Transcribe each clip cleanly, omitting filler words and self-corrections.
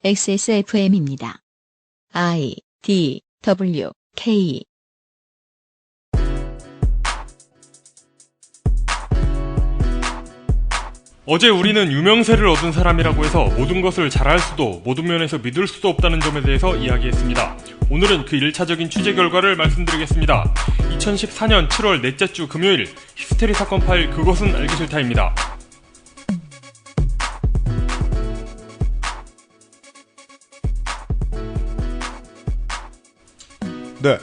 XSFM입니다. I, D, W, K 어제 우리는 유명세를 얻은 사람이라고 해서 모든 것을 잘할 수도 모든 면에서 믿을 수도 없다는 점에 대해서 이야기했습니다. 오늘은 그 1차적인 취재 결과를 말씀드리겠습니다. 2014년 7월 넷째 주 금요일 히스테리 사건 파일 그것은 알기 싫다입니다. 네.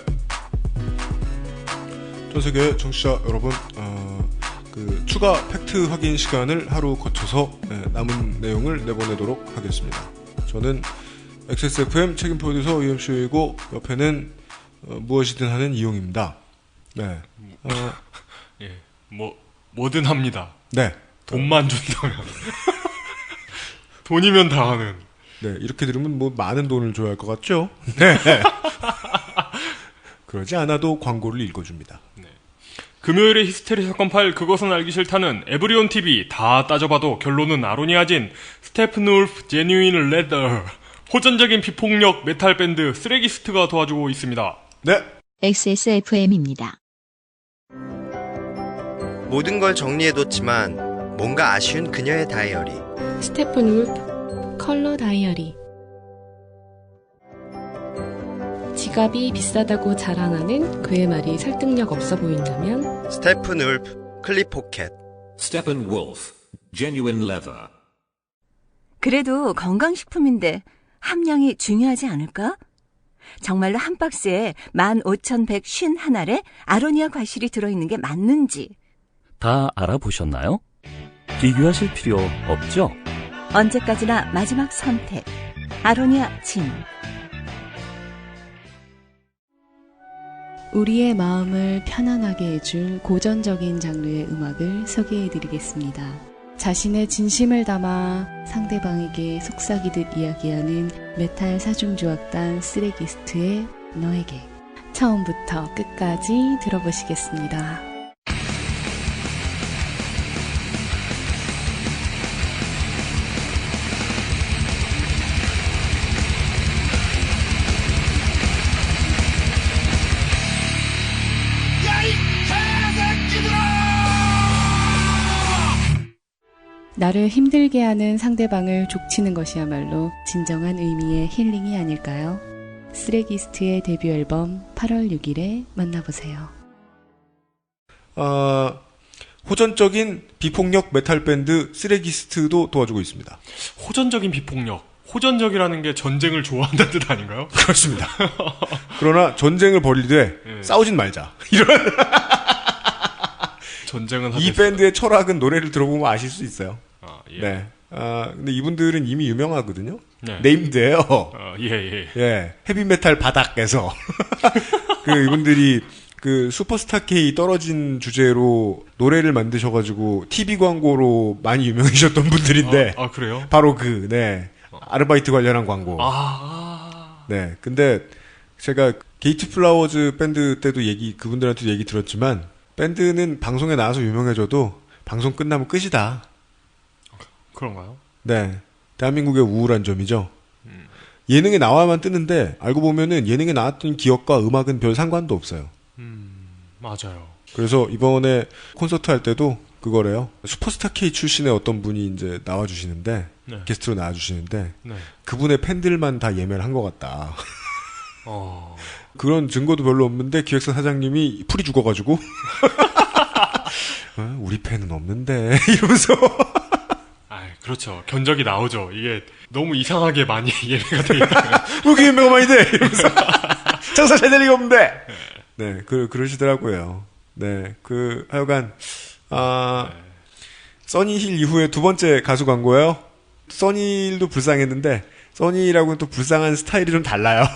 전 세계 청취자 여러분, 추가 팩트 확인 시간을 하루 거쳐서 남은 내용을 내보내도록 하겠습니다. 저는 XSFM 책임 프로듀서 UMC이고 옆에는 무엇이든 하는 이용입니다. 네. 예, 뭐든 합니다. 네. 돈만 준다면. 돈이면 다 하는. 네, 이렇게 들으면 많은 돈을 줘야 할 것 같죠? 네. 그러지 않아도 광고를 읽어줍니다. 네. 금요일의 히스테리 사건 파일 그것은 알기 싫다는 에브리온 TV 다 따져봐도 결론은 아로니아진 스테픈 울프 제뉴인 레더 호전적인 비폭력 메탈 밴드 쓰레기스트가 도와주고 있습니다. 네. XSFM입니다. 모든 걸 정리해뒀지만 뭔가 아쉬운 그녀의 다이어리. 스테픈 울프 컬러 다이어리. 지갑이 비싸다고 자랑하는 그의 말이 설득력 없어 보인다면 스테픈 울프 클립 포켓. Steppenwolf Genuine Leather. 그래도 건강식품인데 함량이 중요하지 않을까? 정말로 한 박스에 15,151알에 아로니아 과실이 들어있는 게 맞는지 다 알아보셨나요? 비교하실 필요 없죠? 언제까지나 마지막 선택 아로니아 진. 우리의 마음을 편안하게 해줄 고전적인 장르의 음악을 소개해드리겠습니다. 자신의 진심을 담아 상대방에게 속삭이듯 이야기하는 메탈 사중조악단 쓰레기스트의 너에게. 처음부터 끝까지 들어보시겠습니다. 나를 힘들게 하는 상대방을 족치는 것이야말로 진정한 의미의 힐링이 아닐까요? 쓰레기스트의 데뷔 앨범 8월 6일에 만나보세요. 호전적인 비폭력 메탈 밴드 쓰레기스트도 도와주고 있습니다. 호전적인 비폭력. 호전적이라는 게 전쟁을 좋아한다는 뜻 아닌가요? 그렇습니다. 그러나 전쟁을 벌이되 싸우진 말자. 이런. 전쟁은 이 밴드의 철학은 노래를 들어보면 아실 수 있어요. 예. 네. 근데 이분들은 이미 유명하거든요. 네. 네임드예요. 예. 헤비메탈 바닥에서 이분들이 슈퍼스타 K 떨어진 주제로 노래를 만드셔가지고 TV 광고로 많이 유명해졌던 분들인데. 그래요? 바로 아르바이트 관련한 광고. 네. 근데 제가 게이트 플라워즈 밴드 때도 그분들한테도 얘기 들었지만 밴드는 방송에 나와서 유명해져도 방송 끝나면 끝이다. 그런가요? 네. 대한민국의 우울한 점이죠. 예능에 나와야만 뜨는데 알고 보면은 예능에 나왔던 기억과 음악은 별 상관도 없어요. 맞아요. 그래서 이번에 콘서트 할 때도 그거래요. 슈퍼스타 K 출신의 어떤 분이 이제 나와주시는데 네. 게스트로 나와주시는데 네. 그분의 팬들만 다 예매를 한 것 같다. 그런 증거도 별로 없는데 기획사 사장님이 풀이 죽어가지고 우리 팬은 없는데 이러면서 그렇죠. 견적이 나오죠. 이게 너무 이상하게 많이 예매가 돼 있다. 왜 이렇게 예매가 많이 돼? 이러면서 장사 잘 될 리가 없는데. 네, 그러시더라고요. 네, 하여간 써니힐 이후에 두 번째 가수 광고예요. 써니힐도 불쌍했는데 써니라고는 또 불쌍한 스타일이 좀 달라요.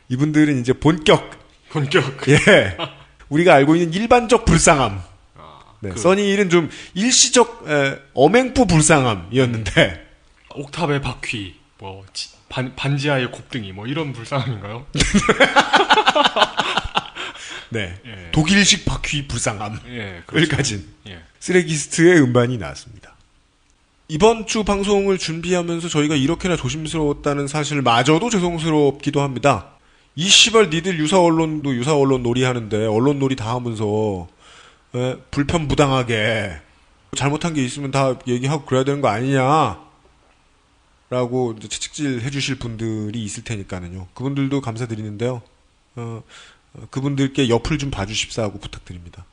이분들은 이제 본격. 예. 우리가 알고 있는 일반적 불쌍함. 네. 써니힐은 좀 일시적, 엄행부 불쌍함이었는데. 옥탑의 바퀴, 반지하의 곱등이, 이런 불쌍함인가요? 네. 예. 독일식 바퀴 불쌍함을 그렇죠. 가진 쓰레기스트의 음반이 나왔습니다. 이번 주 방송을 준비하면서 저희가 이렇게나 조심스러웠다는 사실마저도 죄송스럽기도 합니다. 이 씨발 니들 유사 언론 놀이하는데 언론 놀이 다 하면서 불편부당하게 잘못한 게 있으면 다 얘기하고 그래야 되는 거 아니냐 라고 채찍질 해주실 분들이 있을 테니까는요. 그분들도 감사드리는데요. 그분들께 옆을 좀 봐주십사 하고 부탁드립니다.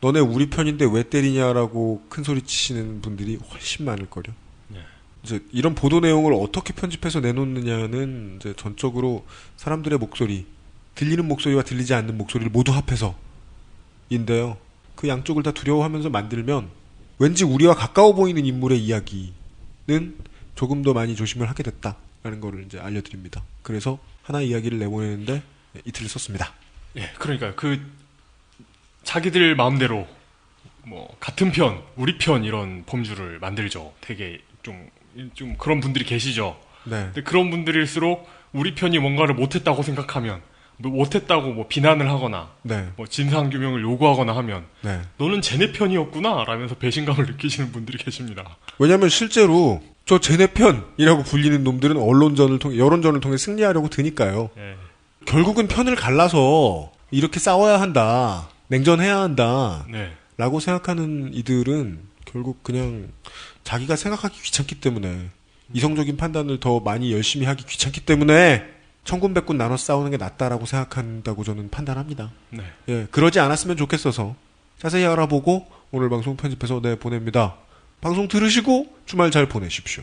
너네 우리 편인데 왜 때리냐라고 큰 소리 치시는 분들이 훨씬 많을걸요. 네. 이제 이런 보도 내용을 어떻게 편집해서 내놓느냐는 이제 전적으로 사람들의 목소리, 들리는 목소리와 들리지 않는 목소리를 모두 합해서인데요. 그 양쪽을 다 두려워하면서 만들면 왠지 우리와 가까워 보이는 인물의 이야기는 조금 더 많이 조심을 하게 됐다라는 거를 이제 알려드립니다. 그래서 하나 이야기를 내보내는데 이틀을 썼습니다. 예, 그러니까 자기들 마음대로 같은 편, 우리 편 이런 범주를 만들죠. 되게 좀 그런 분들이 계시죠. 네. 근데 그런 분들일수록 우리 편이 뭔가를 못했다고 생각하면 못했다고 비난을 하거나 네. 진상규명을 요구하거나 하면 네. 너는 쟤네 편이었구나 라면서 배신감을 느끼시는 분들이 계십니다. 왜냐하면 실제로 저 쟤네 편이라고 불리는 놈들은 여론전을 통해 승리하려고 드니까요. 네. 결국은 편을 갈라서 이렇게 싸워야 한다. 냉전해야 한다. 네. 라고 생각하는 이들은 결국 그냥 자기가 생각하기 귀찮기 때문에 이성적인 판단을 더 많이 열심히 하기 귀찮기 때문에 천군백군 나눠 싸우는 게 낫다라고 생각한다고 저는 판단합니다. 네. 예, 그러지 않았으면 좋겠어서 자세히 알아보고 오늘 방송 편집해서 보냅니다. 방송 들으시고 주말 잘 보내십시오.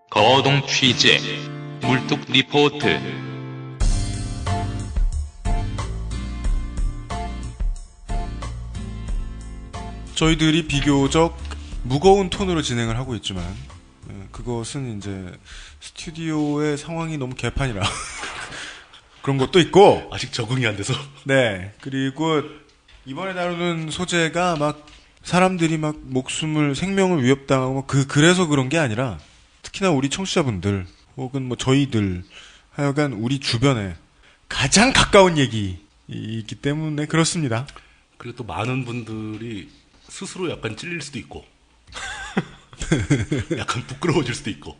거동 취재 물뚝 리포트. 저희들이 비교적 무거운 톤으로 진행을 하고 있지만 그것은 이제 스튜디오의 상황이 너무 개판이라 그런 것도 있고 아직 적응이 안 돼서. 네. 그리고 이번에 다루는 소재가 막 사람들이 막 생명을 위협당하고 그래서 그런 게 아니라 특히나 우리 청취자분들 혹은 저희들 하여간 우리 주변에 가장 가까운 얘기이기 때문에 그렇습니다. 그리고 또 많은 분들이 스스로 약간 찔릴 수도 있고 약간 부끄러워질 수도 있고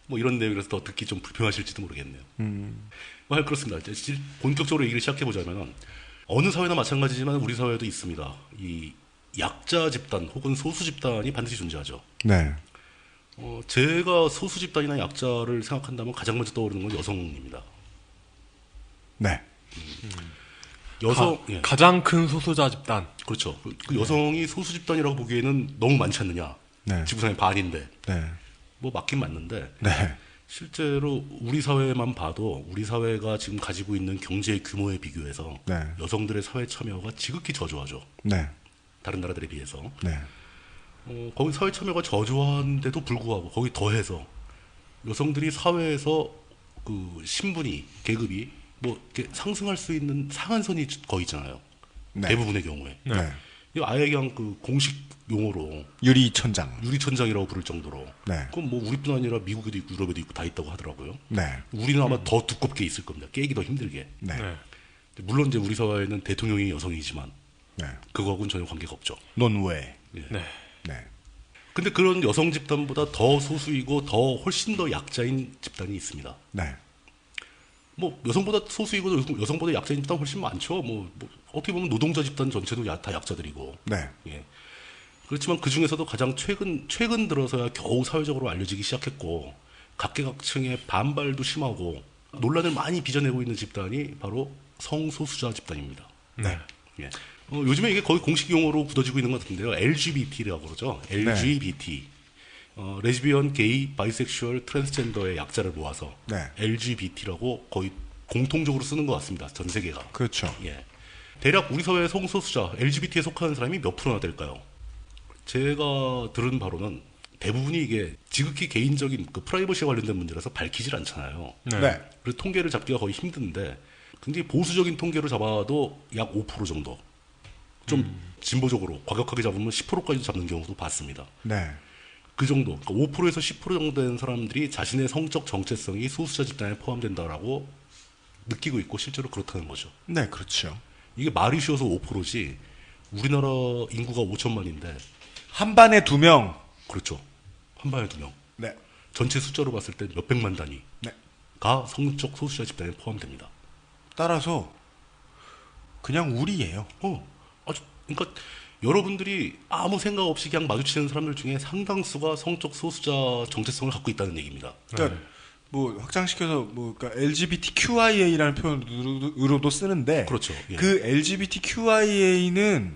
이런 내용이라서 더 듣기 좀 불편하실지도 모르겠네요. 그렇습니다. 이제 본격적으로 얘기를 시작해보자면 어느 사회나 마찬가지지만 우리 사회도 있습니다. 이 약자 집단 혹은 소수 집단이 반드시 존재하죠. 네. 제가 소수 집단이나 약자를 생각한다면 가장 먼저 떠오르는 건 여성입니다. 네. 가장 큰 소수자 집단. 그렇죠. 그 여성이 소수 집단이라고 보기에는 너무 많지 않느냐. 네. 지구상의 반인데. 네. 맞긴 맞는데. 네. 실제로 우리 사회만 봐도 우리 사회가 지금 가지고 있는 경제 규모에 비교해서 네. 여성들의 사회 참여가 지극히 저조하죠. 네. 다른 나라들에 비해서. 네. 거기 사회 참여가 저조한데도 불구하고 거기 더해서 여성들이 사회에서 그 신분이 계급이 이렇게 상승할 수 있는 상한선이 거의 있잖아요. 네. 대부분의 경우에. 네. 아예 그냥 그 공식 용어로 유리천장이라고 부를 정도로. 네. 그건 우리뿐 아니라 미국에도 있고 유럽에도 있고 다 있다고 하더라고요. 네. 우리는 아마 더 두껍게 있을 겁니다. 깨기 더 힘들게. 네. 물론 이제 우리 사회는 대통령이 여성이지만 네. 그거하고는 전혀 관계가 없죠. 넌 왜? 네. 네. 근데 그런 여성 집단보다 더 소수이고 훨씬 더 약자인 집단이 있습니다. 네. 여성보다 소수이고 여성보다 약자인 집단 훨씬 많죠. 어떻게 보면 노동자 집단 전체도 다 약자들이고. 네. 예. 그렇지만 그 중에서도 가장 최근 들어서야 겨우 사회적으로 알려지기 시작했고 각계각층의 반발도 심하고 논란을 많이 빚어내고 있는 집단이 바로 성소수자 집단입니다. 네. 예. 요즘에 이게 거의 공식 용어로 굳어지고 있는 것 같은데요. LGBT라고 그러죠. LGBT. 레즈비언, 게이, 바이섹슈얼, 트랜스젠더의 약자를 모아서 네. LGBT라고 거의 공통적으로 쓰는 것 같습니다. 전 세계가. 그렇죠. 예. 대략 우리 사회의 성소수자, LGBT에 속하는 사람이 몇 프로나 될까요? 제가 들은 바로는 대부분이 이게 지극히 개인적인 프라이버시에 관련된 문제라서 밝히질 않잖아요. 네. 그래서 통계를 잡기가 거의 힘든데 굉장히 보수적인 통계로 잡아도 약 5% 정도. 좀 진보적으로 과격하게 잡으면 10%까지 잡는 경우도 봤습니다. 네. 그 정도, 그러니까 5%에서 10% 정도 된 사람들이 자신의 성적 정체성이 소수자 집단에 포함된다라고 느끼고 있고 실제로 그렇다는 거죠. 네, 그렇죠. 이게 말이 쉬워서 5%지 우리나라 인구가 5천만인데 한 반에 2명. 그렇죠. 한 반에 2명. 네. 전체 숫자로 봤을 때 몇백만 단위가 성적 소수자 집단에 포함됩니다. 따라서 그냥 우리예요. 그러니까 여러분들이 아무 생각 없이 그냥 마주치는 사람들 중에 상당수가 성적 소수자 정체성을 갖고 있다는 얘기입니다. 그러니까 뭐 확장시켜서 뭐 그러니까 LGBTQIA라는 표현으로도 쓰는데 그렇죠. 예. 그 LGBTQIA는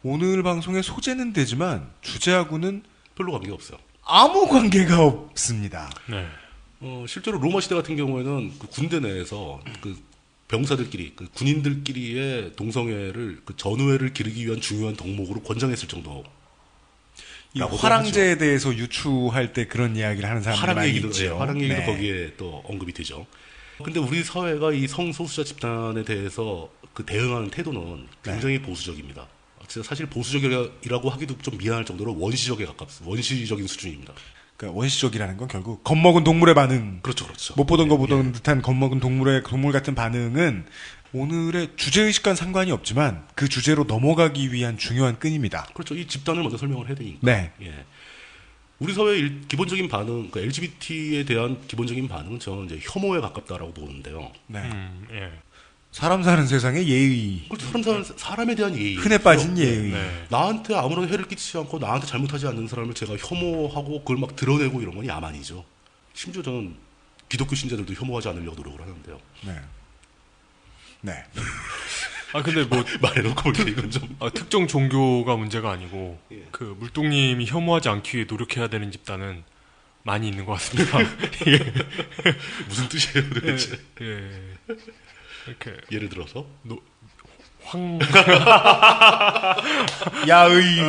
오늘 방송의 소재는 되지만 주제하고는 별로 관계가 없어요. 아무 관계가 없습니다. 네. 실제로 로마 시대 같은 경우에는 그 군대 내에서 그 병사들끼리, 그 군인들끼리의 동성애를 그 전우애를 기르기 위한 중요한 덕목으로 권장했을 정도. 이 화랑제에 대해서 유추할 때 그런 이야기를 하는 사람들이 많이 있죠. 화랑 얘기도 네. 거기에 또 언급이 되죠. 근데 우리 사회가 이 성소수자 집단에 대해서 그 대응하는 태도는 굉장히 보수적입니다. 진짜 사실 보수적이라고 하기도 좀 미안할 정도로 원시적에 가깝습니다. 원시적인 수준입니다. 그러니까 원시적이라는 건 결국 겁먹은 동물의 반응. 그렇죠, 그렇죠. 못 보던 거 보던 듯한 겁먹은 동물 같은 반응은 오늘의 주제의식과는 상관이 없지만 그 주제로 넘어가기 위한 중요한 끈입니다. 그렇죠. 이 집단을 먼저 설명을 해야 되니까. 네. 예. 우리 사회의 기본적인 반응, 그러니까 LGBT에 대한 기본적인 반응은 저는 이제 혐오에 가깝다라고 보는데요. 네. 예. 사람 사는 세상의 예의. 그렇죠. 사람에 대한 예의. 흔해 빠진 예의. 네. 나한테 아무런 해를 끼치지 않고 나한테 잘못하지 않는 사람을 제가 혐오하고 그걸 막 드러내고 이런 건 야만이죠. 심지어 저는 기독교 신자들도 혐오하지 않으려고 노력을 하는데요. 네. 네. 근데 뭐 말해놓고 볼게 이건 좀 특정 종교가 문제가 아니고 그 물뚱님이 혐오하지 않기 위해 노력해야 되는 집단은 많이 있는 것 같습니다. 무슨 뜻이에요, 도대체? 이렇게 예를 들어서 야의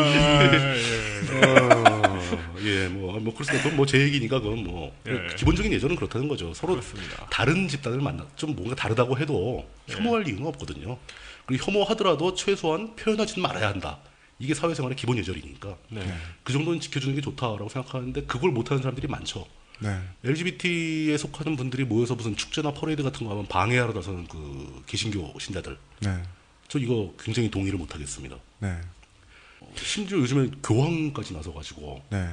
뭐 그렇습니다. 그건 뭐 제 얘기니까 그건 뭐 기본적인 예절은 그렇다는 거죠. 서로 그렇습니다. 다른 집단을 좀 뭔가 다르다고 해도 혐오할 이유는 없거든요. 그리고 혐오하더라도 최소한 표현하지는 말아야 한다. 이게 사회생활의 기본 예절이니까 그 정도는 지켜주는 게 좋다라고 생각하는데 그걸 못하는 사람들이 많죠. 네. LGBT에 속하는 분들이 모여서 무슨 축제나 퍼레이드 같은 거 하면 방해하러 나서는 그 개신교 신자들. 네. 저 이거 굉장히 동의를 못하겠습니다. 네. 심지어 요즘에 교황까지 나서가지고 네.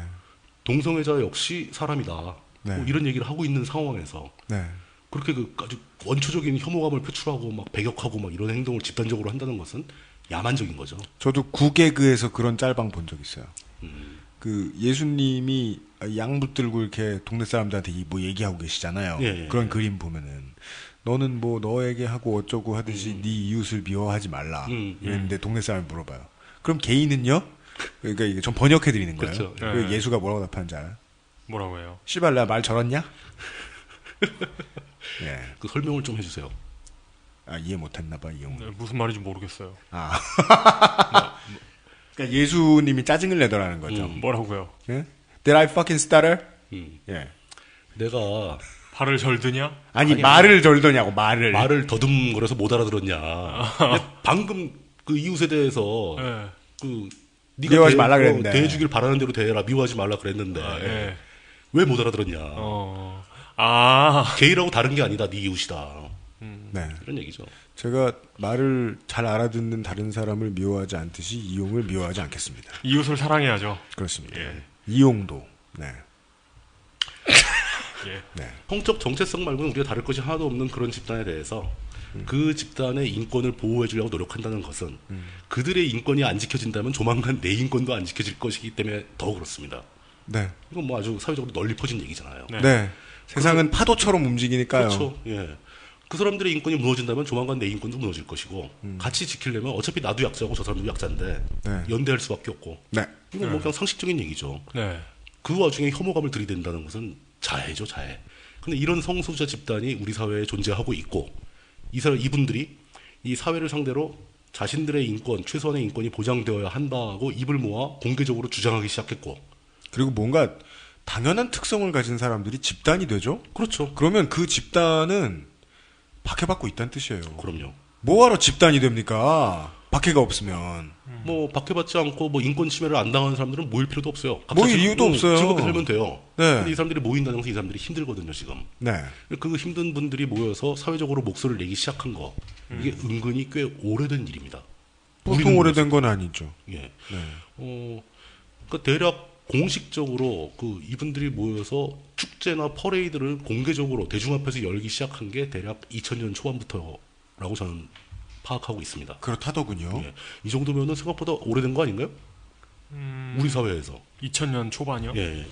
동성애자 역시 사람이다. 네. 뭐 이런 얘기를 하고 있는 상황에서 네. 그렇게 그 아주 원초적인 혐오감을 표출하고 막 배격하고 막 이런 행동을 집단적으로 한다는 것은 야만적인 거죠. 저도 구개그에서 그런 짤방 본 적 있어요. 그 예수님이 양 붙들고 이렇게 동네 사람들한테 뭐 얘기하고 계시잖아요. 그런 그림 보면은 너는 뭐 너에게 하고 어쩌고 하듯이 네 이웃을 미워하지 말라. 이랬는데 동네 사람이 물어봐요. 그럼 개인은요? 그러니까 이게 좀 번역해 드리는 거예요. 그렇죠. 그 예수가 뭐라고 답하는지 알아요? 뭐라고 해요? 씨발 내가 말 저렇냐? 예. 그 설명을 좀 해주세요. 이해 못했나 봐, 이 형. 네, 무슨 말인지 모르겠어요. 그러니까 예수님이 짜증을 내더라는 거죠. 뭐라고요? 예? Did I fucking stutter? 예. 내가 발을 절드냐? 아니 말을 절더냐고 말을 더듬거려서 못 알아들었냐. 방금 그 이웃에 대해서 그 네가 미워하지 말라 그랬는데 대해주길 바라는 대로 대해라. 미워하지 말라 그랬는데 왜 못 알아들었냐. 게이라고 다른 게 아니다. 네 이웃이다. 네. 이런 얘기죠. 제가 말을 잘 알아듣는 다른 사람을 미워하지 않듯이 이용을 미워하지 않겠습니다. 이웃을 사랑해야죠. 그렇습니다. 이용도. 네. 네. 성적 정체성 말고는 우리가 다를 것이 하나도 없는 그런 집단에 대해서 그 집단의 인권을 보호해 주려고 노력한다는 것은 그들의 인권이 안 지켜진다면 조만간 내 인권도 안 지켜질 것이기 때문에 더 그렇습니다. 네. 이건 뭐 아주 사회적으로 널리 퍼진 얘기잖아요. 네. 세상은 파도처럼 움직이니까요. 그렇죠. 예. 그 사람들의 인권이 무너진다면 조만간 내 인권도 무너질 것이고 같이 지키려면 어차피 나도 약자고 저 사람도 약자인데 연대할 수밖에 없고. 네. 이건 뭐 그냥 상식적인 얘기죠. 네. 그 와중에 혐오감을 들이댄다는 것은 자해죠, 자해. 근데 이런 성소수자 집단이 우리 사회에 존재하고 있고 이분들이 이 사회를 상대로 자신들의 인권, 최소한의 인권이 보장되어야 한다고 입을 모아 공개적으로 주장하기 시작했고 그리고 뭔가 당연한 특성을 가진 사람들이 집단이 되죠? 그렇죠. 그러면 그 집단은 박해받고 있다는 뜻이에요. 그럼요. 뭐하러 집단이 됩니까? 박해가 없으면. 뭐 박해받지 않고 뭐 인권 침해를 안 당하는 사람들은 모일 필요도 없어요. 모일 이유도 없어요. 즐겁게 살면 돼요. 네. 근데 이 사람들이 모인다는 것은 이 사람들이 힘들거든요, 지금. 네. 그 힘든 분들이 모여서 사회적으로 목소리를 내기 시작한 거, 이게 은근히 꽤 오래된 일입니다. 보통 오래된 건 아니죠. 예. 네. 그러니까 대략 공식적으로 이분들이 모여서 축제나 퍼레이드를 공개적으로 대중 앞에서 열기 시작한 게 대략 2000년 초반부터라고 저는 파악하고 있습니다. 그렇다더군요. 예. 이 정도면은 생각보다 오래된 거 아닌가요? 우리 사회에서. 2000년 초반이요? 예.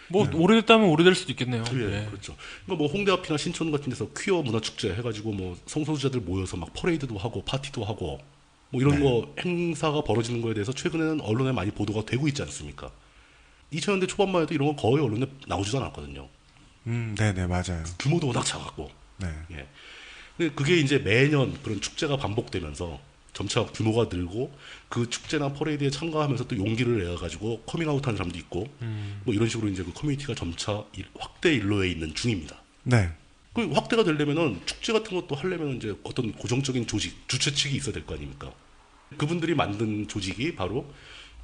오래됐다면 오래될 수도 있겠네요. 예, 그렇죠. 그러니까 뭐 홍대 앞이나 신촌 같은 데서 퀴어 문화 축제 해가지고 뭐 성소수자들 모여서 막 퍼레이드도 하고 파티도 하고 뭐 이런 거 행사가 벌어지는 거에 대해서 최근에는 언론에 많이 보도가 되고 있지 않습니까? 2000년대 초반만 해도 이런 건 거의 언론에 나오지도 않았거든요. 네네, 맞아요. 규모도 워낙 작았고. 네. 예. 근데 그게 이제 매년 그런 축제가 반복되면서 점차 규모가 늘고 그 축제나 퍼레이드에 참가하면서 또 용기를 내가지고 커밍아웃하는 사람도 있고 뭐 이런 식으로 이제 그 커뮤니티가 점차 확대 일로에 있는 중입니다. 네. 그 확대가 되려면은 축제 같은 것도 하려면 이제 어떤 고정적인 조직, 주최 측이 있어야 될 거 아닙니까? 그분들이 만든 조직이 바로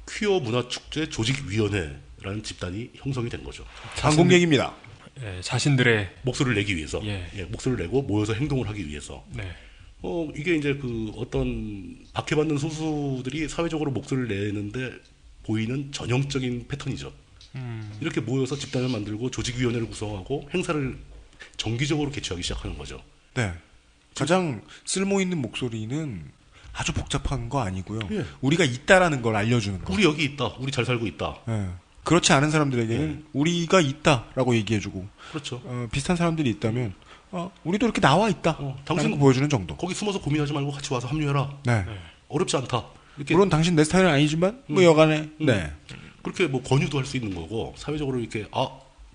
퀴어 문화 축제 조직위원회라는 집단이 형성이 된 거죠. 항공객입니다. 예, 자신들의 목소리를 내기 위해서, 목소리를 내고 모여서 행동을 하기 위해서. 네. 이게 이제 어떤 박해받는 소수들이 사회적으로 목소리를 내는데 보이는 전형적인 패턴이죠. 이렇게 모여서 집단을 만들고 조직위원회를 구성하고 행사를 정기적으로 개최하기 시작하는 거죠. 네. 가장 쓸모있는 목소리는 아주 복잡한 거 아니고요. 예. 우리가 있다라는 걸 알려주는 거. 우리 여기 있다. 우리 잘 살고 있다. 예. 그렇지 않은 사람들에게는 우리가 있다라고 얘기해주고. 그렇죠. 비슷한 사람들이 있다면 우리도 이렇게 나와 있다. 당신 보여주는 정도. 거기 숨어서 고민하지 말고 같이 와서 합류해라. 네. 어렵지 않다. 이렇게 물론 당신 내 스타일은 아니지만 뭐 여간에 네. 그렇게 뭐 권유도 할 수 있는 거고 사회적으로 이렇게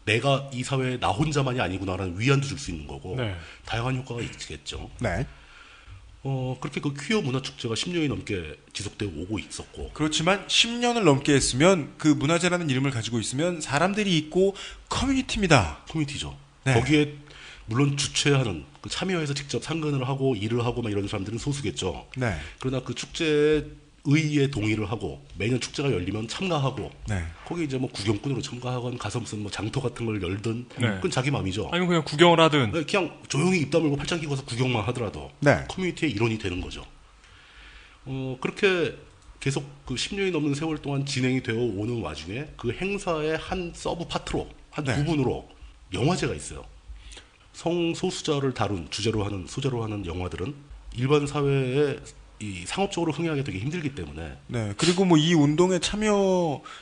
내가 이 사회에 나 혼자만이 아니구나라는 위안도 줄 수 있는 거고 다양한 효과가 있겠죠. 네. 그렇게 그 퀴어 문화 축제가 10년이 넘게 지속되어 오고 있었고. 그렇지만 10년을 넘게 했으면 그 문화재라는 이름을 가지고 있으면 사람들이 있고 커뮤니티입니다. 커뮤니티죠. 네. 거기에 물론 주최하는 참여해서 직접 상근을 하고 일을 하고 막 이런 사람들은 소수겠죠. 네. 그러나 그 축제에 의의에 동의를 하고 매년 축제가 열리면 참가하고 네. 거기 이제 뭐 구경꾼으로 참가하건 가서 무슨 뭐 장터 같은 걸 열든 그건 자기 마음이죠. 아니면 그냥 구경을 하든 그냥 조용히 입 다물고 팔짱 끼고서 구경만 하더라도 네. 커뮤니티의 일원이 되는 거죠. 그렇게 계속 그 10년이 넘는 세월 동안 진행이 되어 오는 와중에 그 행사의 한 서브 파트로 한 부분으로 영화제가 있어요. 성소수자를 다룬 소재로 하는 영화들은 일반 사회에 상업적으로 흥행하기 되게 힘들기 때문에. 네. 그리고 뭐 이 운동에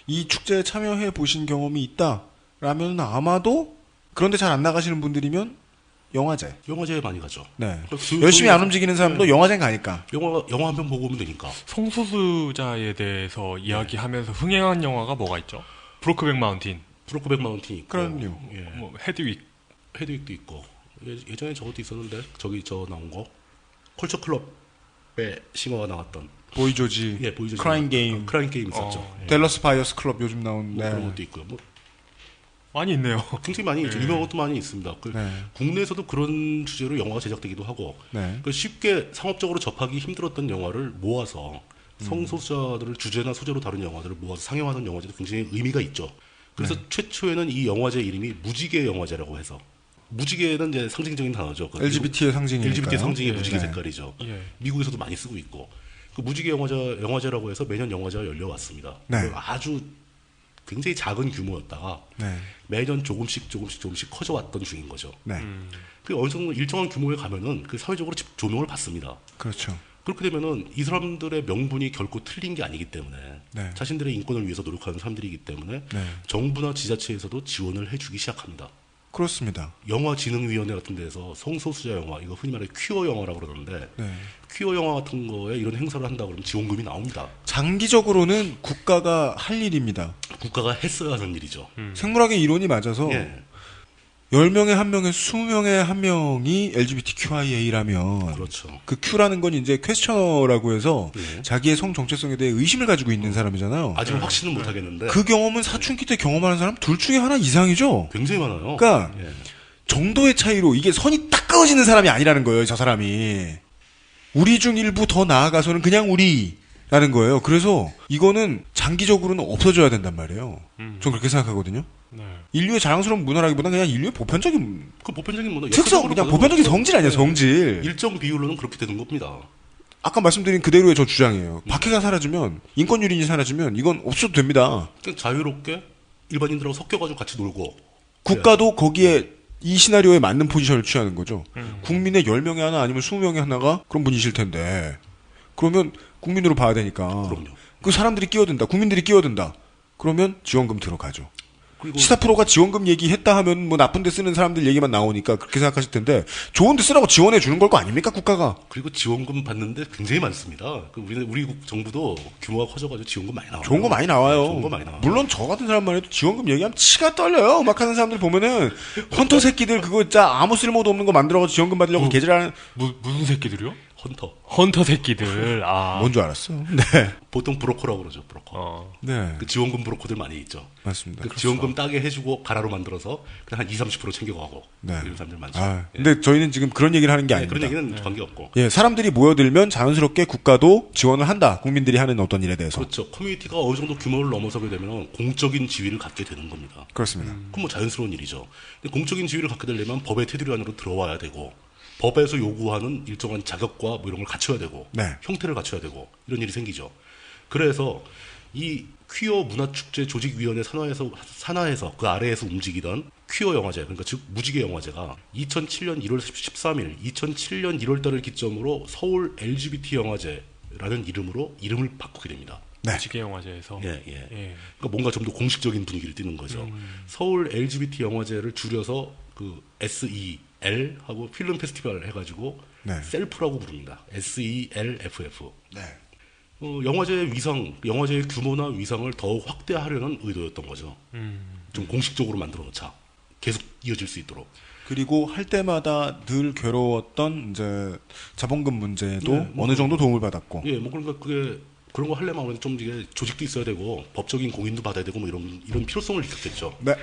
이 축제에 참여해 보신 경험이 있다라면 아마도 그런데 잘 안 나가시는 분들이면 영화제에 많이 가죠. 네. 열심히 안 움직이는 사람도 영화제는 가니까. 영화 한 편 보고 오면 되니까. 성소수자에 대해서 이야기하면서 흥행한 영화가 뭐가 있죠? 브로크백 마운틴 있고. 그럼요. 예. 뭐 헤드윅도 있고. 예전에 저것도 있었는데 저 나온 거 컬처 클럽의 싱어가 나왔던 보이조지. 예, 보이조지. 크라잉 게임 있었죠. 댈러스 바이어스 클럽 요즘 나온 그런 것도 있고요. 많이 있네요. 굉장히 많이 있죠. 유명한 것도 많이 있습니다. 국내에서도 그런 주제로 영화가 제작되기도 하고 쉽게 상업적으로 접하기 힘들었던 영화를 모아서 성소수자들을 주제나 소재로 다룬 영화들을 모아서 상영하는 영화제도 굉장히 의미가 있죠. 그래서 최초에는 이 영화제 이름이 무지개 영화제라고 해서 무지개는 이제 상징적인 단어죠. LGBT의 상징이니까요. LGBT 상징의 무지개 색깔이죠. 미국에서도 많이 쓰고 있고 그 무지개 영화제라고 해서 매년 영화제가 열려왔습니다. 아주 굉장히 작은 규모였다가 매년 조금씩 커져왔던 중인 거죠. 그 어느 정도 일정한 규모에 가면은 그 사회적으로 조명을 받습니다. 그렇죠. 그렇게 되면은 이 사람들의 명분이 결코 틀린 게 아니기 때문에 자신들의 인권을 위해서 노력하는 사람들이기 때문에 정부나 지자체에서도 지원을 해주기 시작합니다. 그렇습니다. 영화진흥위원회 같은 데서 성소수자 영화, 이거 흔히 말해 퀴어 영화라고 그러는데 퀴어 영화 같은 거에 이런 행사를 한다 그러면 지원금이 나옵니다. 장기적으로는 국가가 할 일입니다. 국가가 했어야 하는 일이죠. 생물학의 이론이 맞아서 10명에 1명에 20명에 1명이 LGBTQIA라면 그렇죠. 그 Q라는 건 이제 퀘스처너라고 해서 자기의 성 정체성에 대해 의심을 가지고 있는 사람이잖아요. 아직은 확신은 못 하겠는데 그 경험은 사춘기 때 경험하는 사람 둘 중에 하나 이상이죠. 굉장히 많아요. 그러니까 정도의 차이로 이게 선이 딱 그어지는 사람이 아니라는 거예요. 저 사람이. 우리 중 일부 더 나아가서는 그냥 우리 라는 거예요. 그래서 이거는 장기적으로는 없어져야 된단 말이에요. 전 그렇게 생각하거든요. 네. 인류의 자랑스러운 문화라기보다는 그냥 인류의 보편적인 그 보편적인 문화 특성, 그냥 보편적인 성질 아니야, 성질. 일정 비율로는 그렇게 되는 겁니다. 아까 말씀드린 그대로의 저 주장이에요. 박해가 사라지면, 인권 유린이 사라지면 이건 없어도 됩니다. 그냥 자유롭게 일반인들하고 섞여가지고 같이 놀고. 국가도 거기에 이 시나리오에 맞는 포지션을 취하는 거죠. 국민의 10명에 하나 아니면 20명에 하나가 그런 분이실 텐데 그러면 국민으로 봐야 되니까. 그럼요. 그 사람들이 끼어든다. 국민들이 끼어든다. 그러면 지원금 들어가죠. 그리고 시사 프로가 지원금 얘기했다 하면 뭐 나쁜 데 쓰는 사람들 얘기만 나오니까 그렇게 생각하실 텐데 좋은 데 쓰라고 지원해 주는 걸 거 아닙니까 국가가? 그리고 지원금 받는데 굉장히 많습니다. 우리 정부도 규모가 커져가지고 지원금 많이 나와요. 좋은 거 많이 나와요. 좋은 거 많이 나와요. 물론 저 같은 사람만 해도 지원금 얘기하면 치가 떨려요. 막 하는 사람들 보면은 헌터 새끼들 그거 진짜 아무 쓸모도 없는 거 만들어가지고 지원금 받으려고 개질하는 무슨 새끼들이요? 헌터 새끼들. 아. 뭔 줄 알았어. 네. 보통 브로커라고 그러죠. 브로커. 네. 그 지원금 브로커들 많이 있죠. 맞습니다. 그 지원금 따게 해주고 가라로 만들어서 그냥 한 20-30% 챙겨가고 네. 이런 사람들 많죠. 근데 저희는 지금 그런 얘기를 하는 게 아닙니다. 그런 얘기는 관계없고. 예, 사람들이 모여들면 자연스럽게 국가도 지원을 한다. 국민들이 하는 어떤 일에 대해서. 그렇죠. 커뮤니티가 어느 정도 규모를 넘어서게 되면 공적인 지위를 갖게 되는 겁니다. 그렇습니다. 그건 뭐 자연스러운 일이죠. 근데 공적인 지위를 갖게 되려면 법의 테두리 안으로 들어와야 되고 법에서 요구하는 일정한 자격과 뭐 이런 걸 갖춰야 되고 네. 형태를 갖춰야 되고 이런 일이 생기죠. 그래서 이 퀴어 문화축제 조직위원회 산하에서 그 아래에서 움직이던 퀴어 영화제, 그러니까 즉 무지개 영화제가 2007년 1월 13일, 2007년 1월 달을 기점으로 서울 LGBT 영화제라는 이름을 바꾸게 됩니다. 네. 무지개 영화제에서. 예. 그러니까 뭔가 좀 더 공식적인 분위기를 띠는 거죠. 서울 LGBT 영화제를 줄여서 그 SEL 하고 필름 페스티벌 해가지고 네. 셀프라고 부릅니다. SELFF. 네. 영화제의 영화제의 규모나 위상을 더욱 확대하려는 의도였던 거죠. 좀 공식적으로 만들어 놓자. 계속 이어질 수 있도록. 그리고 할 때마다 늘 괴로웠던 이제 자본금 문제도 네, 어느 정도 도움을 받았고. 예, 뭐 그러니까 그런 거 하려면 아무래도 좀 이게 조직도 있어야 되고 법적인 공인도 받아야 되고 뭐 이런 필요성을 느꼈겠죠. 네.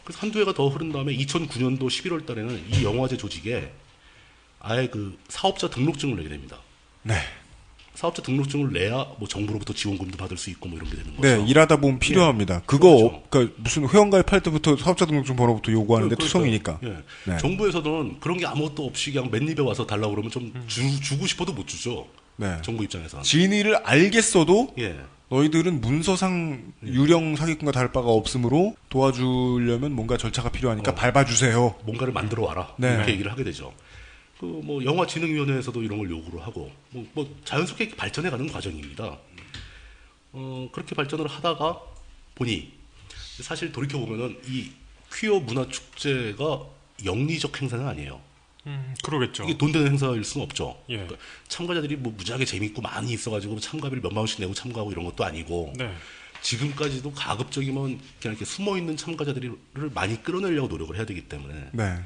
그래서 한두 해가 더 흐른 다음에 2009년도 11월 달에는 이 영화제 조직에 아예 그 사업자 등록증을 내게 됩니다. 네. 사업자 등록증을 내야 뭐 정부로부터 지원금도 받을 수 있고 뭐 이런 게 되는 거죠. 네, 일하다 보면 필요합니다. 예. 그거 그러니까 무슨 회원가입할 때부터 사업자 등록증 번호부터 요구하는데 그러니까, 투성이니까. 예. 네. 정부에서는 그런 게 아무것도 없이 그냥 맨입에 와서 달라고 그러면 좀 주고 싶어도 못 주죠. 네. 정부 입장에서는. 진위를 알겠어도 예. 너희들은 문서상 유령 사기꾼과 다를 바가 없으므로 도와주려면 뭔가 절차가 필요하니까 밟아주세요. 뭔가를 만들어 와라. 네. 이렇게 얘기를 하게 되죠. 그 뭐 영화진흥위원회에서도 이런 걸 요구를 하고 뭐 자연스럽게 발전해가는 과정입니다. 그렇게 발전을 하다가 보니 사실 돌이켜 보면은 이 퀴어 문화 축제가 영리적 행사는 아니에요. 그러겠죠. 이게 돈 되는 행사일 수는 없죠. 예. 그러니까 참가자들이 뭐 무지하게 재밌고 많이 있어가지고 참가비를 몇만 원씩 내고 참가하고 이런 것도 아니고 네. 지금까지도 가급적이면 그냥 이렇게 숨어 있는 참가자들을 많이 끌어내려고 노력을 해야 되기 때문에 네.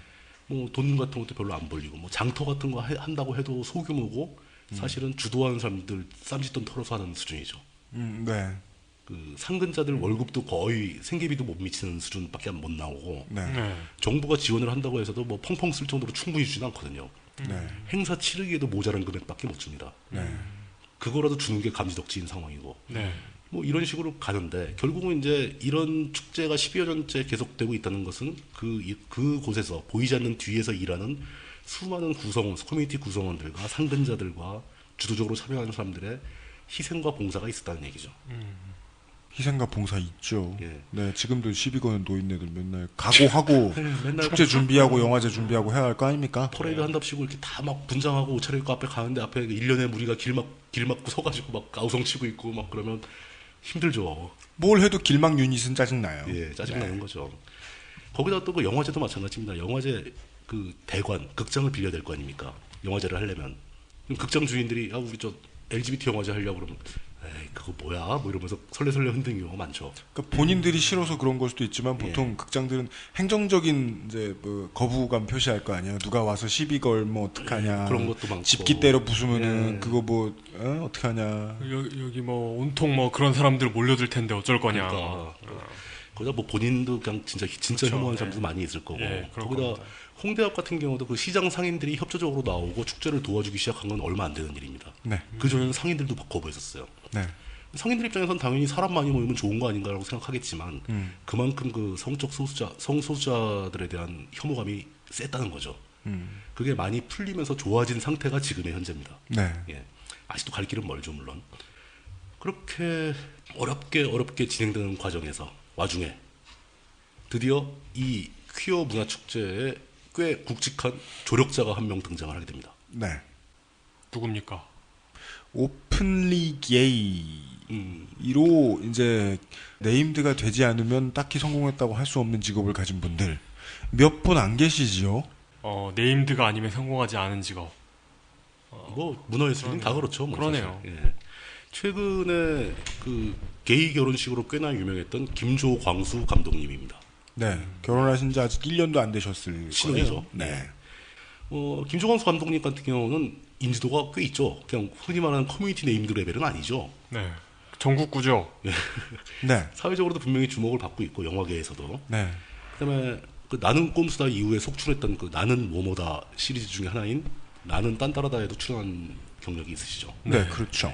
뭐 돈 같은 것도 별로 안 벌리고 뭐 장터 같은 거 한다고 해도 소규모고 사실은 주도하는 사람들 쌈짓돈 털어서 하는 수준이죠. 네. 그 상근자들 월급도 거의 생계비도 못 미치는 수준밖에 못 나오고 네. 네. 정부가 지원을 한다고 해서도 뭐 펑펑 쓸 정도로 충분히 주지는 않거든요. 네. 행사 치르기에도 모자란 금액밖에 못 줍니다. 네. 그거라도 주는 게 감지덕지인 상황이고 네. 뭐 이런 식으로 가는데 결국은 이제 이런 축제가 10여 년째 계속되고 있다는 것은 그곳에서 보이지 않는 뒤에서 일하는 수많은 커뮤니티 구성원들과 상근자들과 주도적으로 참여하는 사람들의 희생과 봉사가 있었다는 얘기죠. 희생과 봉사 있죠. 예. 네, 지금도 12권 노인네들 맨날 각오하고 맨날 축제 준비하고 영화제 준비하고 해야 할 거 아닙니까? 퍼레이드 한답시고 이렇게 다 막 분장하고 옷 차려입고 앞에 가는데 앞에 1년의 무리가 길 막고 서가지고 막 아우성 치고 있고 막 그러면 힘들죠. 뭘 해도 길막 유닛은 짜증나요. 예, 짜증나는 거죠. 거기다 또 그 영화제도 마찬가지입니다. 영화제 그 대관, 극장을 빌려야 될 거 아닙니까? 영화제를 하려면. 그럼 극장 주인들이 우리 저 LGBT 영화제 하려고 그러면 에이, 그거 뭐야? 뭐 이러면서 설레설레 흔드는 경우가 많죠. 그러니까 본인들이 싫어서 그런 걸 수도 있지만 보통 극장들은 행정적인 이제 뭐 거부감 표시할 거 아니에요. 누가 와서 시비 걸면 어떡하냐. 그런 것도 많고. 집기 때려 부수면은 그거 뭐 어떡하냐. 여기 뭐 온통 뭐 그런 사람들 몰려들 텐데 어쩔 거냐. 그러니까 거기다 뭐 본인도 그냥 진짜 그렇죠. 혐오하는 사람도 많이 있을 거고. 그럴 거기다 겁니다. 홍대앞 같은 경우도 그 시장 상인들이 협조적으로 나오고 축제를 도와주기 시작한 건 얼마 안 되는 일입니다. 네. 그 전에는 상인들도 거부했었어요. 네. 상인들 입장에선 당연히 사람 많이 모이면 좋은 거 아닌가라고 생각하겠지만 그만큼 그 성소수자들에 대한 혐오감이 셌다는 거죠. 그게 많이 풀리면서 좋아진 상태가 지금의 현재입니다. 네. 예. 아직도 갈 길은 멀죠, 물론. 그렇게 어렵게 진행되는 와중에 드디어 이 퀴어 문화 축제에 꽤 굵직한 조력자가 한 명 등장을 하게 됩니다. 네. 누굽니까? 오픈리 게이로 이제 네임드가 되지 않으면 딱히 성공했다고 할 수 없는 직업을 가진 분들 몇 분 안 계시지요? 네임드가 아니면 성공하지 않은 직업. 뭐 문화예술인 다 그렇죠. 뭐 그러네요. 사실. 예. 최근에 그 게이 결혼식으로 꽤나 유명했던 김조광수 감독님입니다. 네. 결혼하신 지 아직 1년도 안 되셨을 신혼이죠. 거예요. 네. 김조광수 감독님 같은 경우는 인지도가 꽤 있죠. 그냥 흔히 말하는 커뮤니티 네임드 레벨은 아니죠. 네. 전국구죠. 네. 사회적으로도 분명히 주목을 받고 있고 영화계에서도. 네. 그다음에 그 나는 꼼수다 이후에 속출했던 그 나는 뭐뭐다 시리즈 중에 하나인 나는 딴따라다에도 출연한 경력이 있으시죠. 네, 그렇죠.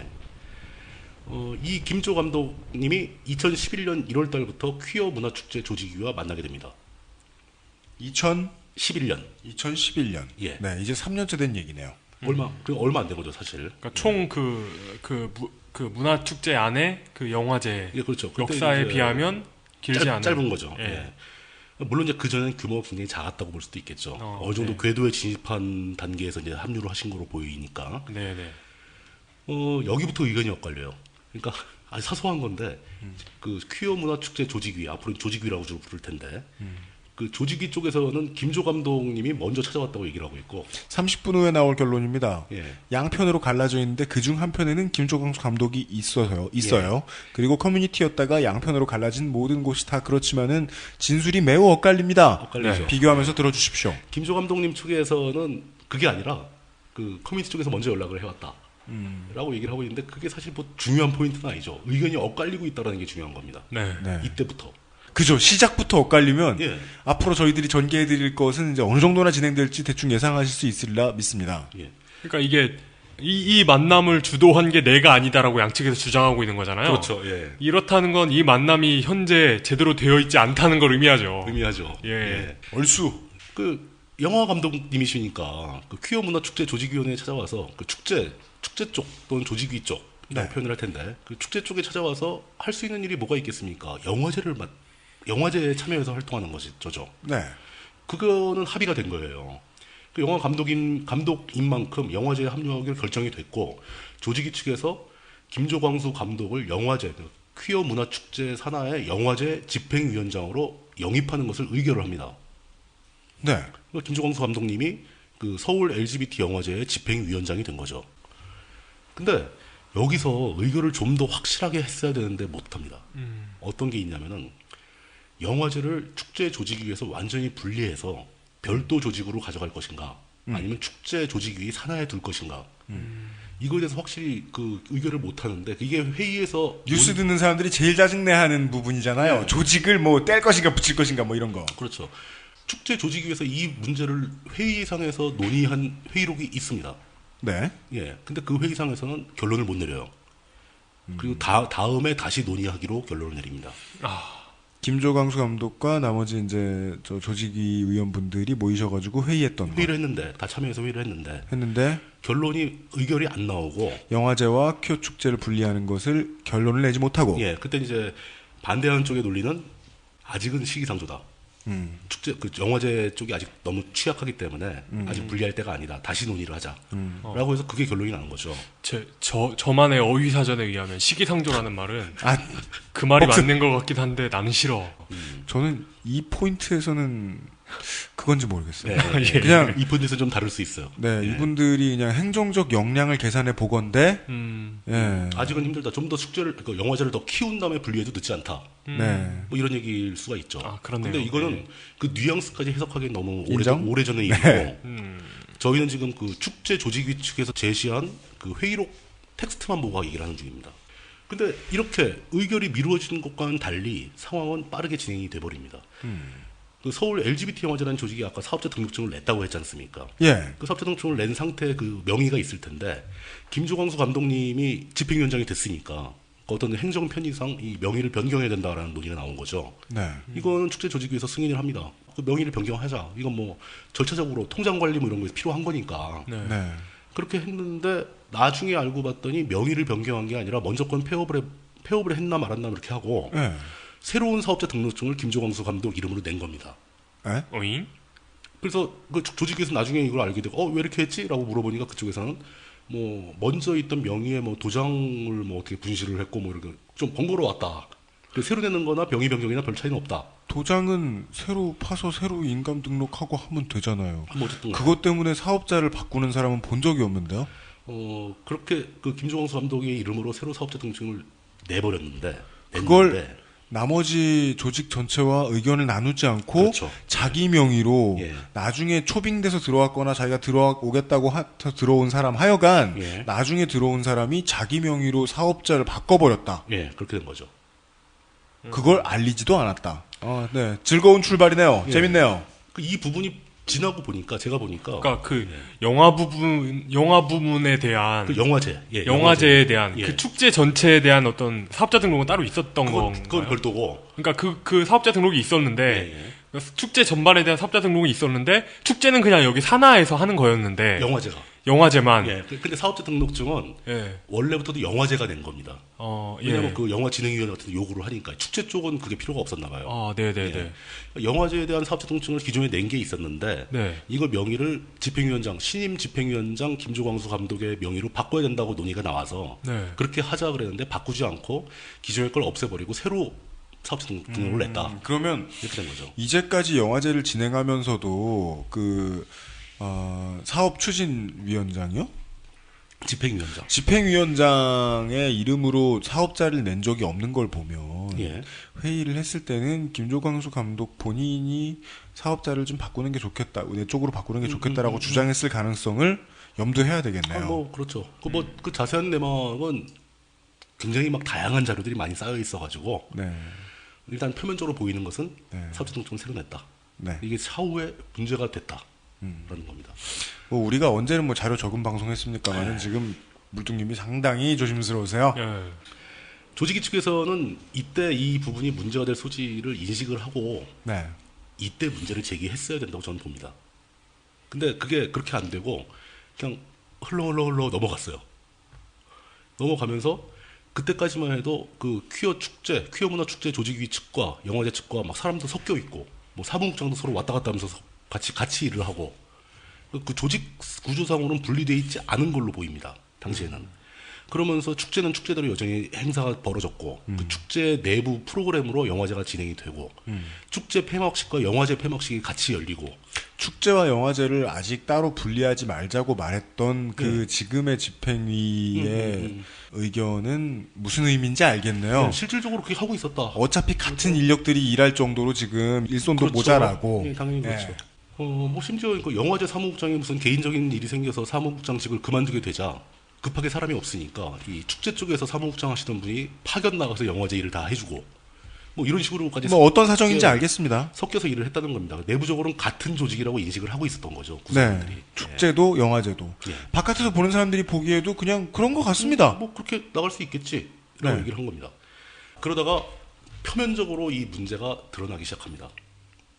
이 김조 감독님이 2011년 1월 달부터 퀴어 문화축제 조직위와 만나게 됩니다. 2011년. 예. 네, 이제 3년째 된 얘기네요. 얼마 안 된 거죠, 사실. 그러니까 총 그 문화축제 안에 그 영화제 예, 그렇죠. 역사에 비하면 길지 않은 짧은 거죠. 예. 예. 물론 이제 그 전엔 규모가 굉장히 작았다고 볼 수도 있겠죠. 어느 정도 궤도에 진입한 단계에서 이제 합류를 하신 거로 보이니까. 네네. 여기부터 의견이 엇갈려요. 그러니까 아주 사소한 건데 그 퀴어 문화축제 조직위, 앞으로 조직위라고 주로 부를 텐데 그 조직위 쪽에서는 김조 감독님이 먼저 찾아왔다고 얘기를 하고 있고 30분 후에 나올 결론입니다. 예. 양편으로 갈라져 있는데 그중 한 편에는 김조광수 감독이 있어요. 예. 그리고 커뮤니티였다가 양편으로 갈라진 모든 곳이 다 그렇지만은 진술이 매우 엇갈립니다. 엇갈리죠. 비교하면서 들어주십시오. 김조 감독님 측에서는 그게 아니라 그 커뮤니티 쪽에서 먼저 연락을 해왔다. 라고 얘기를 하고 있는데 그게 사실 뭐 중요한 포인트는 아니죠. 의견이 엇갈리고 있다는 게 중요한 겁니다. 네. 이때부터. 그죠. 시작부터 엇갈리면 예. 앞으로 저희들이 전개해드릴 것은 이제 어느 정도나 진행될지 대충 예상하실 수 있으리라 믿습니다. 예. 그러니까 이게 이 만남을 주도한 게 내가 아니다라고 양측에서 주장하고 있는 거잖아요. 그렇죠. 예. 이렇다는 건 이 만남이 현재 제대로 되어 있지 않다는 걸 의미하죠. 예. 얼쑤. 그 영화 감독님이시니까 그 퀴어 문화 축제 조직위원회에 찾아와서 그 축제 쪽 또는 조직위 쪽 표현을 할 텐데 그 축제 쪽에 찾아와서 할 수 있는 일이 뭐가 있겠습니까? 영화제에 참여해서 활동하는 것이죠. 네. 그거는 합의가 된 거예요. 그 영화 감독인 만큼 영화제에 합류하기로 결정이 됐고 조직위 측에서 김조광수 감독을 영화제 퀴어 문화축제 산하의 영화제 집행위원장으로 영입하는 것을 의결을 합니다. 네. 김조광수 감독님이 그 서울 LGBT 영화제의 집행위원장이 된 거죠. 근데 여기서 의결을 좀 더 확실하게 했어야 되는데 못합니다. 어떤 게 있냐면은 영화제를 축제 조직위에서 완전히 분리해서 별도 조직으로 가져갈 것인가 아니면 축제 조직위 산하에 둘 것인가 이거에 대해서 확실히 그 의결을 못 하는데 이게 회의에서 뉴스 듣는 사람들이 제일 짜증내하는 부분이잖아요. 네. 조직을 뭐 뗄 것인가 붙일 것인가 뭐 이런 거. 그렇죠. 축제 조직위에서 이 문제를 회의상에서 논의한 회의록이 있습니다. 네. 예. 근데 그 회의상에서는 결론을 못 내려요. 그리고 다음에 다시 논의하기로 결론을 내립니다. 김조광수 감독과 나머지 이제 저 조직위 의원분들이 모이셔가지고 회의했던 회의를 했는데 다 참여해서 회의를 했는데 결론이 의결이 안 나오고 영화제와 퀴어 축제를 분리하는 것을 결론을 내지 못하고 예. 그때 이제 반대하는 쪽의 논리는 아직은 시기상조다. 축제 그 영화제 쪽이 아직 너무 취약하기 때문에 아직 분리할 때가 아니다. 다시 논의를 하자라고 해서 그게 결론이 나는 거죠. 저만의 어휘 사전에 의하면 시기상조라는 말은 그 말이 맞는 것 같긴 한데 나는 싫어. 저는 이 포인트에서는 그건지 모르겠어요. 네, 예. 그냥 이 포인트에서 좀 다를 수 있어요. 네, 이분들이 그냥 행정적 역량을 계산해 보건데 예. 아직은 힘들다. 좀 더 축제를 그 영화제를 더 키운 다음에 분리해도 늦지 않다. 네. 뭐 이런 얘기일 수가 있죠. 그렇네요. 근데 이거는 그 뉘앙스까지 해석하기 너무 오래전의 네. 일이고 저희는 지금 그 축제 조직위 측에서 제시한 그 회의록 텍스트만 보고 얘기를 하는 중입니다. 근데 이렇게 의결이 미루어지는 것과는 달리 상황은 빠르게 진행이 돼버립니다. 그 서울 LGBT 영화제라는 조직이 아까 사업자 등록증을 냈다고 했지 않습니까? 예. 그 사업자 등록증을 낸 상태의 그 명의가 있을 텐데 김조광수 감독님이 집행위원장이 됐으니까 어떤 행정 편의상 이 명의를 변경해야 된다라는 논의가 나온 거죠. 네. 이거는 축제 조직위에서 승인을 합니다. 그 명의를 변경하자. 이건 뭐 절차적으로 통장 관리 뭐 이런 게 필요한 거니까. 네. 그렇게 했는데 나중에 알고 봤더니 명의를 변경한 게 아니라 먼저 건 폐업을 했나 말았나 그렇게 하고 네. 새로운 사업자 등록증을 김조광수 감독 이름으로 낸 겁니다. 에? 어잉? 그래서 그 조직에서 나중에 이걸 알게 되고 왜 이렇게 했지? 라고 물어보니까 그쪽에서는 뭐 먼저 있던 명의에 뭐 도장을 뭐 어떻게 분실을 했고 뭐 이렇게 좀 번거로웠다. 새로 내는 거나 명의 변경이나 별 차이는 없다. 도장은 새로 파서 새로 인감 등록하고 하면 되잖아요. 뭐 어쨌든 그것 때문에 사업자를 바꾸는 사람은 본 적이 없는데요. 그렇게 그 김종광수 감독의 이름으로 새로 사업자 등록증을 내버렸는데 그걸 나머지 조직 전체와 의견을 나누지 않고 그렇죠. 자기 명의로 예. 나중에 초빙돼서 들어왔거나 자기가 들어오겠다고 들어온 사람 하여간 예. 나중에 들어온 사람이 자기 명의로 사업자를 바꿔버렸다. 예, 그렇게 된 거죠. 그걸 알리지도 않았다. 네, 즐거운 출발이네요. 예. 재밌네요. 이 부분이 지나고 보니까 제가 보니까 그러니까 그 영화 부분에 대한 그 영화제, 영화제에 대한 예. 그 축제 전체에 대한 어떤 사업자 등록은 따로 있었던 건가요? 그건 별도고. 그러니까 그 사업자 등록이 있었는데 축제 전반에 대한 사업자 등록이 있었는데 축제는 그냥 여기 산하에서 하는 거였는데 영화제만. 예. 근데 사업자 등록증은 원래부터도 영화제가 낸 겁니다. 왜냐하면 그 영화진흥위원회 같은 요구를 하니까 축제 쪽은 그게 필요가 없었나 봐요. 네네네. 영화제에 대한 사업자 등록증을 기존에 낸 게 있었는데 이걸 명의를 신임 집행위원장 김조광수 감독의 명의로 바꿔야 된다고 논의가 나와서 그렇게 하자 그랬는데 바꾸지 않고 기존의 걸 없애버리고 새로 사업자 등록을 냈다. 그러면 이렇게 된 거죠. 이제까지 영화제를 진행하면서도 사업 추진위원장이요? 집행위원장의 이름으로 사업자를 낸 적이 없는 걸 보면 회의를 했을 때는 김조광수 감독 본인이 사업자를 좀 바꾸는 게 좋겠다, 내 쪽으로 바꾸는 게 좋겠다라고 주장했을 가능성을 염두해야 되겠네요. 그렇죠. 그 자세한 내막은 굉장히 막 다양한 자료들이 많이 쌓여 있어가지고 일단 표면적으로 보이는 것은 사업자 등록증을 새로 냈다. 이게 차후에 문제가 됐다. 라는 겁니다. 우리가 언제는 자료 적은 방송했습니까만은 지금 물뚱님이 상당히 조심스러우세요. 조직위 측에서는 이때 이 부분이 문제가 될 소지를 인식을 하고 이때 문제를 제기했어야 된다고 저는 봅니다. 근데 그게 그렇게 안 되고 그냥 흘러 넘어갔어요. 넘어가면서 그때까지만 해도 그 퀴어 문화 축제 조직위 측과 영화제 측과 막 사람도 섞여 있고 뭐 사무국장도 서로 왔다 갔다 하면서 같이 일을 하고 그 조직 구조상으로는 분리되어 있지 않은 걸로 보입니다. 당시에는. 그러면서 축제는 축제대로 여전히 행사가 벌어졌고 그 축제 내부 프로그램으로 영화제가 진행이 되고 축제 폐막식과 영화제 폐막식이 같이 열리고 축제와 영화제를 아직 따로 분리하지 말자고 말했던 그 지금의 집행위의 의견은 무슨 의미인지 알겠네요. 실질적으로 그렇게 하고 있었다. 어차피 같은 인력들이 일할 정도로 지금 일손도 모자라고. 당연히 그렇죠. 뭐 심지어 그 영화제 사무국장이 무슨 개인적인 일이 생겨서 사무국장직을 그만두게 되자 급하게 사람이 없으니까 이 축제 쪽에서 사무국장 하시던 분이 파견 나가서 영화제 일을 다 해주고 뭐 이런 식으로까지 어떤 사정인지 알겠습니다. 섞여서 일을 했다는 겁니다. 내부적으로는 같은 조직이라고 인식을 하고 있었던 거죠. 구성원들이. 축제도 영화제도 바깥에서 보는 사람들이 보기에도 그냥 그런 것 같습니다. 뭐 그렇게 나갈 수 있겠지 라고 얘기를 한 겁니다. 그러다가 표면적으로 이 문제가 드러나기 시작합니다.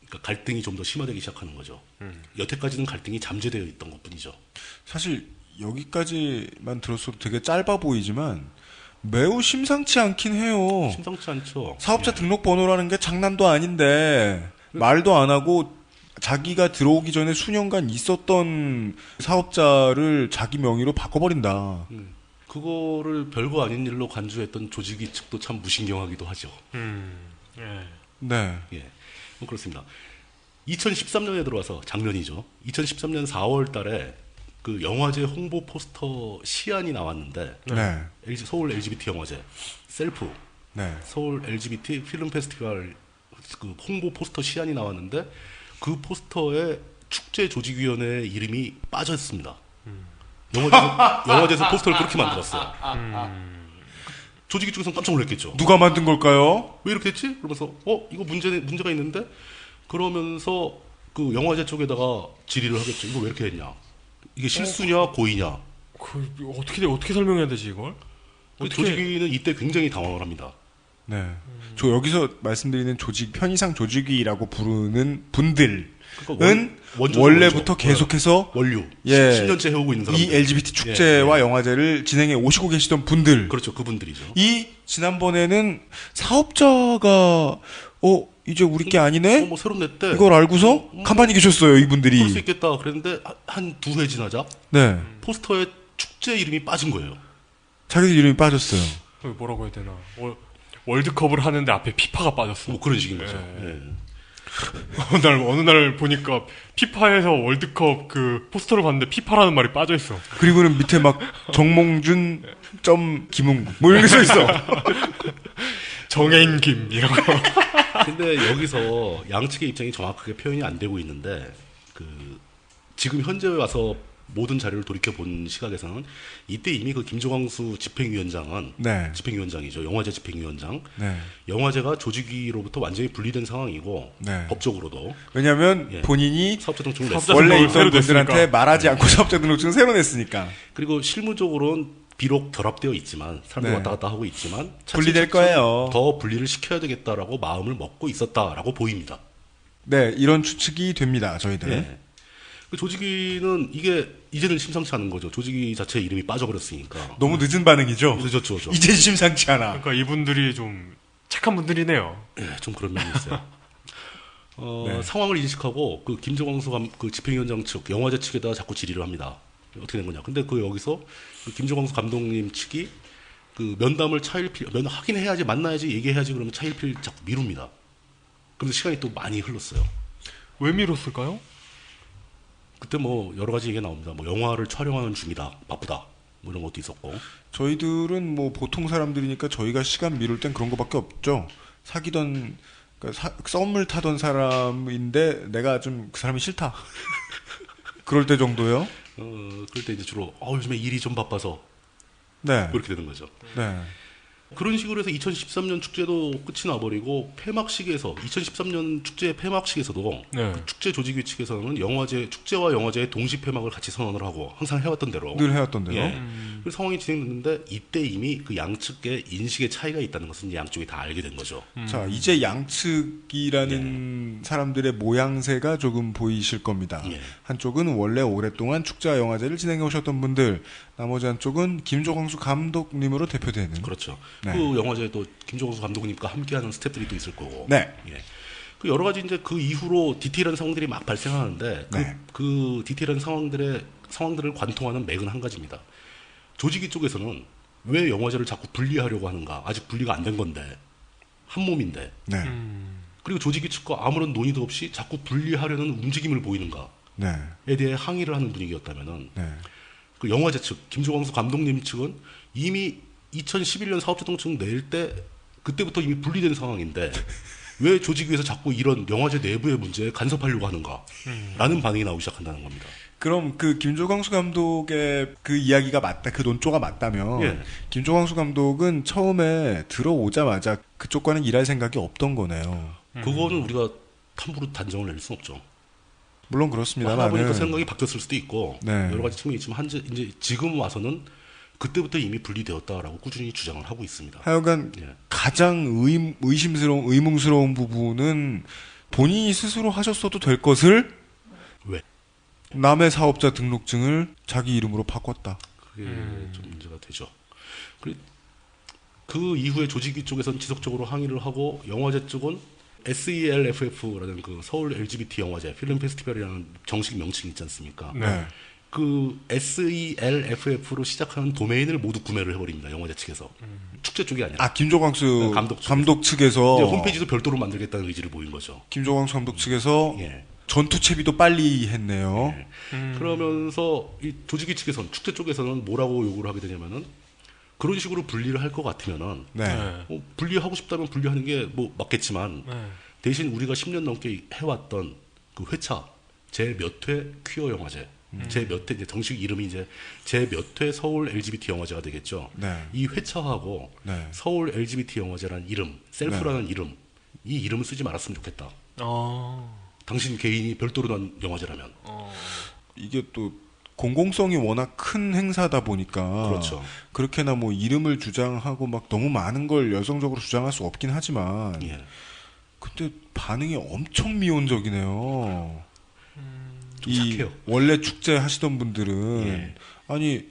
그러니까 갈등이 좀 더 심화되기 시작하는 거죠. 여태까지는 갈등이 잠재되어 있던 것뿐이죠. 사실 여기까지만 들었어도 되게 짧아 보이지만 매우 심상치 않긴 해요. 심상치 않죠. 사업자 등록번호라는 게 장난도 아닌데 말도 안 하고 자기가 들어오기 전에 수년간 있었던 사업자를 자기 명의로 바꿔버린다. 그거를 별거 아닌 일로 간주했던 조직위 측도 참 무신경하기도 하죠. 네. 뭐 그렇습니다. 2013년에 들어와서 작년이죠. 2013년 4월 달에 그 영화제 홍보 포스터 시안이 나왔는데 서울 LGBT 영화제 셀프 서울 LGBT 필름 페스티벌 그 홍보 포스터 시안이 나왔는데 그 포스터에 축제 조직위원회 이름이 빠졌습니다. 영화제에서 포스터를 그렇게 만들었어요. 조직위 쪽에서는 깜짝 놀랐겠죠. 누가 만든 걸까요? 왜 이렇게 했지? 그러면서 이거 문제가 있는데 그러면서 그 영화제 쪽에다가 질의를 하겠죠. 이거 왜 이렇게 했냐? 이게 실수냐 고의냐? 어떻게 설명해야 되지 이걸? 조직위는 이때 굉장히 당황을 합니다. 네. 저 여기서 말씀드리는 편의상 조직위라고 부르는 분들은 원래부터 계속해서 원류 10년째 해오고 있는 사람들. 이 LGBT 축제와 영화제를 진행해 오시고 계시던 분들. 그렇죠. 그분들이죠. 이 지난번에는 사업자가 이제 우리 게 아니네? 뭐 새로 냈대. 이걸 알고서 가만히 계셨어요, 이분들이. 그럴 수 있겠다. 그랬는데 한 2회 지나자 네. 포스터에 축제 이름이 빠진 거예요. 자기들 이름이 빠졌어요. 뭐라고 해야 되나? 월드컵을 하는데 앞에 피파가 빠졌어. 뭐 그런 식인 거죠. 예. 어느 날 보니까 피파에서 월드컵 그 포스터를 봤는데 피파라는 말이 빠져 있어. 그리고는 밑에 막 정몽준 김웅 뭐 이런 게 써 있어. 정행김 이런 거. 근데 여기서 양측의 입장이 정확하게 표현이 안 되고 있는데 지금 현재 와서 모든 자료를 돌이켜 본 시각에서는 이때 이미 그 김조광수 집행위원장은 집행위원장이죠. 영화제 집행위원장. 영화제가 조직위로부터 완전히 분리된 상황이고 법적으로도. 왜냐하면 본인이 사업자 등록증을 원래 있던 분들한테 말하지 않고 사업자 등록증을 새로 냈으니까. 그리고 실무적으로는 비록 결합되어 있지만 사람들이 왔다 갔다 하고 있지만 분리될 거예요. 더 분리를 시켜야 되겠다라고 마음을 먹고 있었다라고 보입니다. 네, 이런 추측이 됩니다. 저희들은. 네. 그 조직위는 이게 이제는 심상치 않은 거죠. 조직위 자체 이름이 빠져버렸으니까. 너무 늦은 반응이죠. 늦었죠. 이제 심상치 않아. 그러니까 이분들이 좀 착한 분들이네요. 네, 좀 그런 면이 있어요. 상황을 인식하고 그 김조광수 그 집행위원장 측, 영화제 측에다 자꾸 질의를 합니다. 어떻게 된 거냐. 근데 여기서 그 김조광수 감독님 측이 그 면담을 확인해야지, 만나야지, 얘기해야지 그러면 차일피일 자꾸 미룹니다. 그래서 시간이 또 많이 흘렀어요. 왜 미뤘을까요? 그때 뭐 여러 가지 얘기가 나옵니다. 뭐 영화를 촬영하는 중이다, 바쁘다, 뭐 이런 것도 있었고. 저희들은 뭐 보통 사람들이니까 저희가 시간 미룰 땐 그런 거밖에 없죠. 사귀던 그러니까 썸을 타던 사람인데 내가 좀 그 사람이 싫다. 그럴 때 정도요. 그럴 때 이제 주로 요즘에 일이 좀 바빠서 그렇게 되는 거죠. 네. 그런 식으로 해서 2013년 축제도 끝이 나버리고 폐막식에서 2013년 축제 폐막식에서도 그 축제 조직위 측에서는 축제와 영화제의 동시 폐막을 같이 선언을 하고 항상 해왔던 대로 늘 해왔던 대로 그 상황이 진행됐는데 이때 이미 그 양측의 인식의 차이가 있다는 것은 양쪽이 다 알게 된 거죠. 자, 이제 양측이라는 사람들의 모양새가 조금 보이실 겁니다. 한쪽은 원래 오랫동안 축제와 영화제를 진행해 오셨던 분들, 나머지 한쪽은 김조광수 감독님으로 대표되는. 그렇죠. 그 영화제에 또 김조광수 감독님과 함께하는 스태프들이 또 있을 거고. 그 여러 가지 이제 그 이후로 디테일한 상황들이 막 발생하는데 그 디테일한 상황들을 관통하는 맥은 한 가지입니다. 조직위 쪽에서는 왜 영화제를 자꾸 분리하려고 하는가? 아직 분리가 안 된 건데 한 몸인데. 그리고 조직위 측과 아무런 논의도 없이 자꾸 분리하려는 움직임을 보이는가에 대해 항의를 하는 분위기였다면은 그 영화제 측 김조광수 감독님 측은 이미 2011년 사업자 등록증 낼 때 그때부터 이미 분리된 상황인데 왜 조직위에서 자꾸 이런 영화제 내부의 문제에 간섭하려고 하는가라는 반응이 나오기 시작한다는 겁니다. 그럼 그 김조광수 감독의 그 이야기가 맞다, 그 논조가 맞다면 김조광수 감독은 처음에 들어오자마자 그쪽과는 일할 생각이 없던 거네요. 그거는 우리가 함부로 단정을 내릴 수는 없죠. 물론 그렇습니다만 하다 보니까 생각이 바뀌었을 수도 있고 여러 가지 측면이 있지만 이제 지금 와서는 그때부터 이미 분리되었다라고 꾸준히 주장을 하고 있습니다. 하여간 가장 의문스러운 부분은 본인이 스스로 하셨어도 될 것을 왜? 남의 사업자 등록증을 자기 이름으로 바꿨다. 그게 좀 문제가 되죠. 그 이후에 조직위 쪽에서는 지속적으로 항의를 하고 영화제 쪽은 SELFF라는 그 서울 LGBT 영화제 필름 페스티벌이라는 정식 명칭이 있지 않습니까? 그 SELFF로 시작하는 도메인을 모두 구매를 해버립니다. 영화제 측에서. 축제 쪽이 아니라. 김조광수 감독 측에서. 이제 홈페이지도 별도로 만들겠다는 의지를 보인 거죠. 김조광수 감독 측에서 전투 채비도 빨리 했네요. 그러면서 이 조직위 측에서는, 축제 쪽에서는 뭐라고 요구를 하게 되냐면은 그런 식으로 분리를 할 것 같으면은 분리하고 싶다면 분리하는 게 뭐 맞겠지만 대신 우리가 10년 넘게 해왔던 그 회차 제 몇 회 퀴어 영화제 제 몇 회, 이제 정식 이름이 이제 제 몇 회 서울 LGBT 영화제가 되겠죠. 네. 이 회차하고 서울 LGBT 영화제라는 이름, 셀프라는 이름, 이 이름을 쓰지 말았으면 좋겠다. 당신 개인이 별도로 난 영화제라면. 이게 또 공공성이 워낙 큰 행사다 보니까 그렇죠. 그렇게나 뭐 이름을 주장하고 막 너무 많은 걸 열성적으로 주장할 수 없긴 하지만 근데 반응이 엄청 미온적이네요. 좀 이 착해요. 원래 축제 하시던 분들은 아니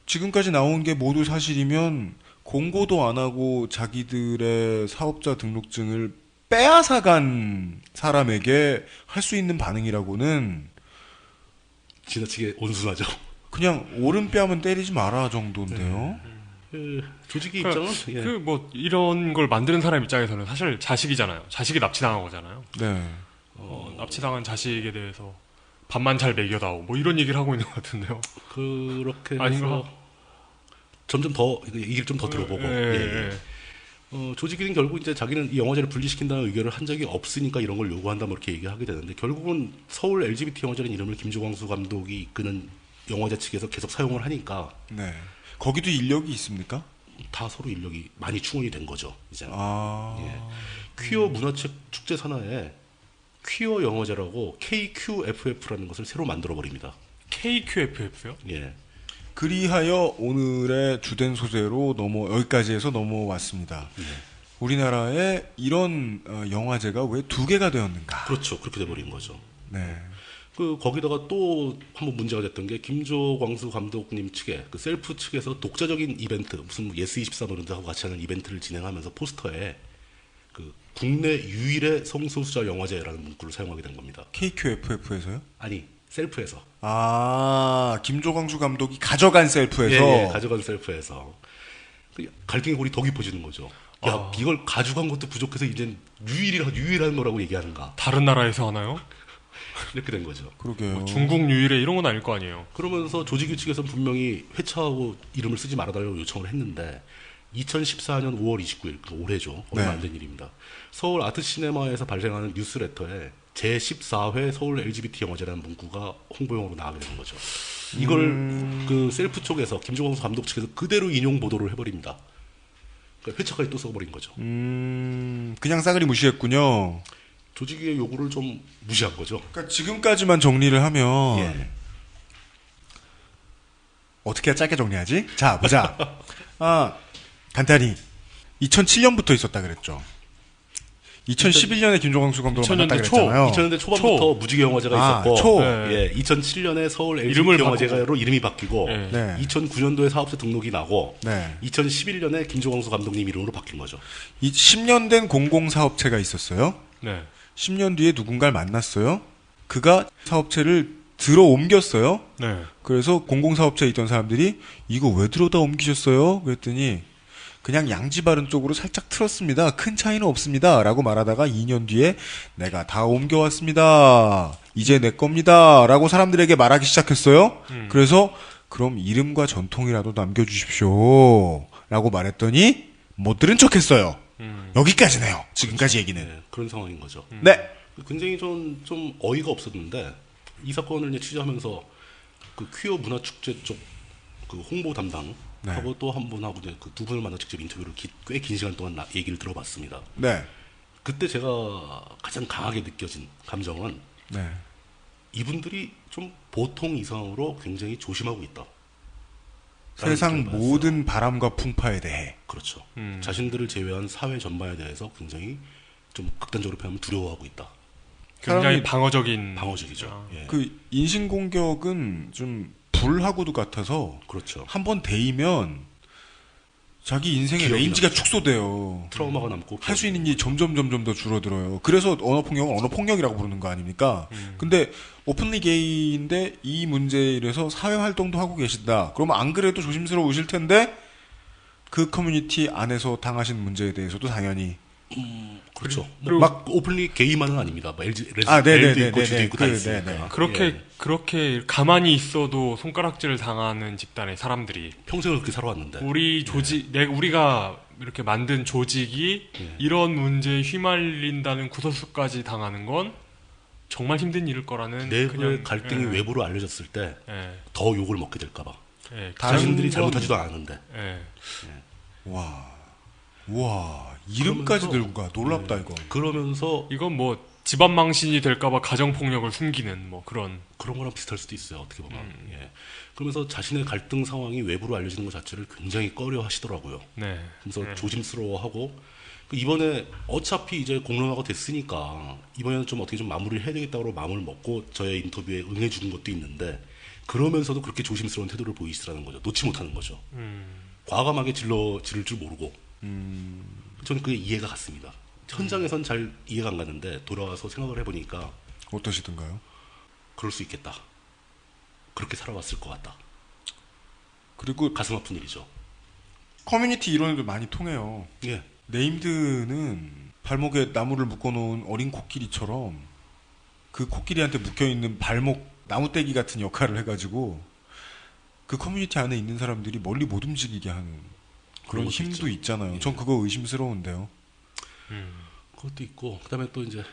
지금까지 나온 게 모두 사실이면 공고도 안 하고 자기들의 사업자 등록증을 빼앗아간 사람에게 할 수 있는 반응이라고는 지나치게 온순하죠. 그냥 오른뺨은 때리지 마라 정도인데요. 그 조직의 입장은 그 뭐 이런 걸 만드는 사람 입장에서는 사실 자식이잖아요. 자식이 납치당한 거잖아요. 네. 납치당한 자식에 대해서 밥만 잘 먹여다오. 뭐 이런 얘기를 하고 있는 것 같은데요. 그렇게 아닌가? 해서 점점 더 얘기를 좀 더 들어보고. 조직은 결국 이제 자기는 이 영화제를 분리시킨다는 의결을 한 적이 없으니까 이런 걸 요구한다 뭐 이렇게 얘기하게 되는데 결국은 서울 LGBT 영화제라는 이름을 김조광수 감독이 이끄는 영화제 측에서 계속 사용을 하니까. 네. 거기도 인력이 있습니까? 다 서로 인력이 많이 충원이 된 거죠. 이제. 퀴어 문화책 축제 산하에 퀴어 영화제라고 KQFF라는 것을 새로 만들어 버립니다. KQFF요? 예. 그리하여 오늘의 주된 소재로 여기까지 해서 넘어왔습니다. 우리나라에 이런 영화제가 왜 2개가 되었는가? 그렇죠. 그렇게 돼버린 거죠. 네. 거기다가 또 한번 문제가 됐던 게 김조광수 감독님 측에 그 셀프 측에서 독자적인 이벤트 무슨 예스24 노른자하고 같이 하는 이벤트를 진행하면서 포스터에 그 국내 유일의 성소수자 영화제라는 문구를 사용하게 된 겁니다. KQFF에서요? 아니 셀프에서. 김조광수 감독이 가져간 셀프에서. 예, 가져간 셀프에서. 갈등의 골이 더 깊어지는 거죠. 야, 이걸 가져간 것도 부족해서 이젠 유일한 거라고 얘기하는가? 다른 나라에서 하나요? 이렇게 된 거죠. 그러게요. 뭐 중국 유일의 이런 건 아닐 거 아니에요. 그러면서 조직위 측에서는 분명히 회차하고 이름을 쓰지 말아달라고 요청을 했는데 2014년 5월 29일, 올해죠. 얼마 안 된 일입니다. 서울 아트시네마에서 발행하는 뉴스레터에 제14회 서울 LGBT 영화제라는 문구가 홍보용으로 나가게 된 거죠. 이걸 그 셀프 쪽에서 김조광수 감독 측에서 그대로 인용 보도를 해버립니다. 그러니까 회차까지 또 써버린 거죠. 그냥 싸그리 무시했군요. 조직위의 요구를 좀 무시한 거죠. 그러니까 지금까지만 정리를 하면 어떻게 짧게 정리하지? 자, 보자. 간단히 2007년부터 있었다 그랬죠. 2011년에 김조광수 감독을 만났다 그랬잖아요. 2000년대 초반부터 무지개 영화제가 있었고 2007년에 서울 LGBT 영화제로 이름이 바뀌고 2009년도에 사업자 등록이 나고 2011년에 김조광수 감독님 이름으로 바뀐 거죠. 10년 된 공공사업체가 있었어요. 10년 뒤에 누군가를 만났어요. 그가 사업체를 들어 옮겼어요. 그래서 공공사업체에 있던 사람들이 이거 왜 들어다 옮기셨어요? 그랬더니 그냥 양지바른 쪽으로 살짝 틀었습니다. 큰 차이는 없습니다. 라고 말하다가 2년 뒤에 내가 다 옮겨왔습니다. 이제 내 겁니다. 라고 사람들에게 말하기 시작했어요. 그래서 그럼 이름과 전통이라도 남겨주십시오. 라고 말했더니 못 들은 척했어요. 여기까지네요. 지금까지 얘기는. 그런 상황인 거죠. 네. 굉장히 좀 어이가 없었는데 이 사건을 이제 취재하면서 그 퀴어 문화축제 쪽 그 홍보 담당 하고 또 한 분하고 그 두 분을 만나 직접 인터뷰를 꽤 긴 시간 동안 얘기를 들어봤습니다. 그때 제가 가장 강하게 느껴진 감정은 이분들이 좀 보통 이상으로 굉장히 조심하고 있다. 세상 모든 바람과 풍파에 대해. 그렇죠. 자신들을 제외한 사회 전반에 대해서 굉장히 좀 극단적으로 표현하면 두려워하고 있다. 굉장히 방어적이죠. 그 인신공격은 좀 불하고도 같아서 그렇죠. 한번 데이면 자기 인생의 레인지가 축소돼요. 트라우마가 남고 할 수 있는 일이 점점 더 줄어들어요. 그래서 언어폭력은 언어폭력이라고 부르는 거 아닙니까? 근데 오픈리 게이인데 이 문제에 이래서 사회활동도 하고 계신다. 그러면 안 그래도 조심스러우실 텐데 그 커뮤니티 안에서 당하신 문제에 대해서도 당연히 그렇죠. 막 오픈리 게이만은 아닙니다. L도 있고 G도 있고 다 있으니까. 그렇게 가만히 있어도 손가락질을 당하는 집단의 사람들이 평생을 그렇게 살아왔는데 우리 조직, 우리가 이렇게 만든 조직이 이런 문제에 휘말린다는 구설수까지 당하는 건 정말 힘든 일일 거라는 내부의 갈등이 외부로 알려졌을 때 더 욕을 먹게 될까봐. 자신들이 잘못하지도 않았는데. 와, 이름까지 들고 가. 놀랍다, 이거. 그러면서 이건 뭐 집안 망신이 될까봐 가정 폭력을 숨기는 뭐 그런 거랑 비슷할 수도 있어요. 어떻게 보면. 그러면서 자신의 갈등 상황이 외부로 알려지는 것 자체를 굉장히 꺼려하시더라고요. 그래서 조심스러워하고 이번에 어차피 이제 공론화가 됐으니까 이번에는 좀 어떻게 좀 마무리를 해야 되겠다고 마음을 먹고 저의 인터뷰에 응해주는 것도 있는데 그러면서도 그렇게 조심스러운 태도를 보이시라는 거죠. 놓지 못하는 거죠. 과감하게 지를 줄 모르고. 저는 그게 이해가 갔습니다. 현장에선 잘 이해가 안 갔는데 돌아와서 생각을 해보니까 어떠시던가요? 그럴 수 있겠다. 그렇게 살아왔을 것 같다. 그리고 가슴 아픈 일이죠. 커뮤니티 이론에도 많이 통해요. 네임드는 발목에 나무를 묶어놓은 어린 코끼리처럼 그 코끼리한테 묶여있는 발목 나무떼기 같은 역할을 해가지고 그 커뮤니티 안에 있는 사람들이 멀리 못 움직이게 하는 그런 힘도 있잖아요. 전 그거 의심스러운데요. 그것도 있고 그다음에 또 이제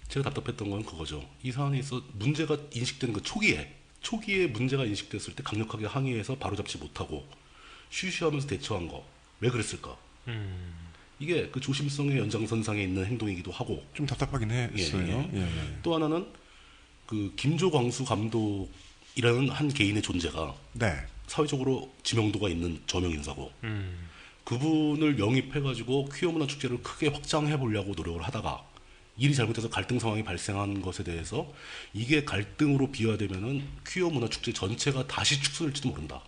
제가 답답했던 건 그거죠. 이 사안에 있어 문제가 인식되는 그 초기에 문제가 인식됐을 때 강력하게 항의해서 바로잡지 못하고 쉬쉬하면서 대처한 거 왜 그랬을까? 이게 그 조심성의 연장선상에 있는 행동이기도 하고 좀 답답하긴 했어요. 또 하나는 그 김조광수 감독이라는 한 개인의 존재가 사회적으로 지명도가 있는 저명 인사고 그분을 영입해가지고 퀴어 문화 축제를 크게 확장해 보려고 노력을 하다가 일이 잘못해서 갈등 상황이 발생한 것에 대해서 이게 갈등으로 비화되면은 퀴어 문화 축제 전체가 다시 축소될지도 모른다.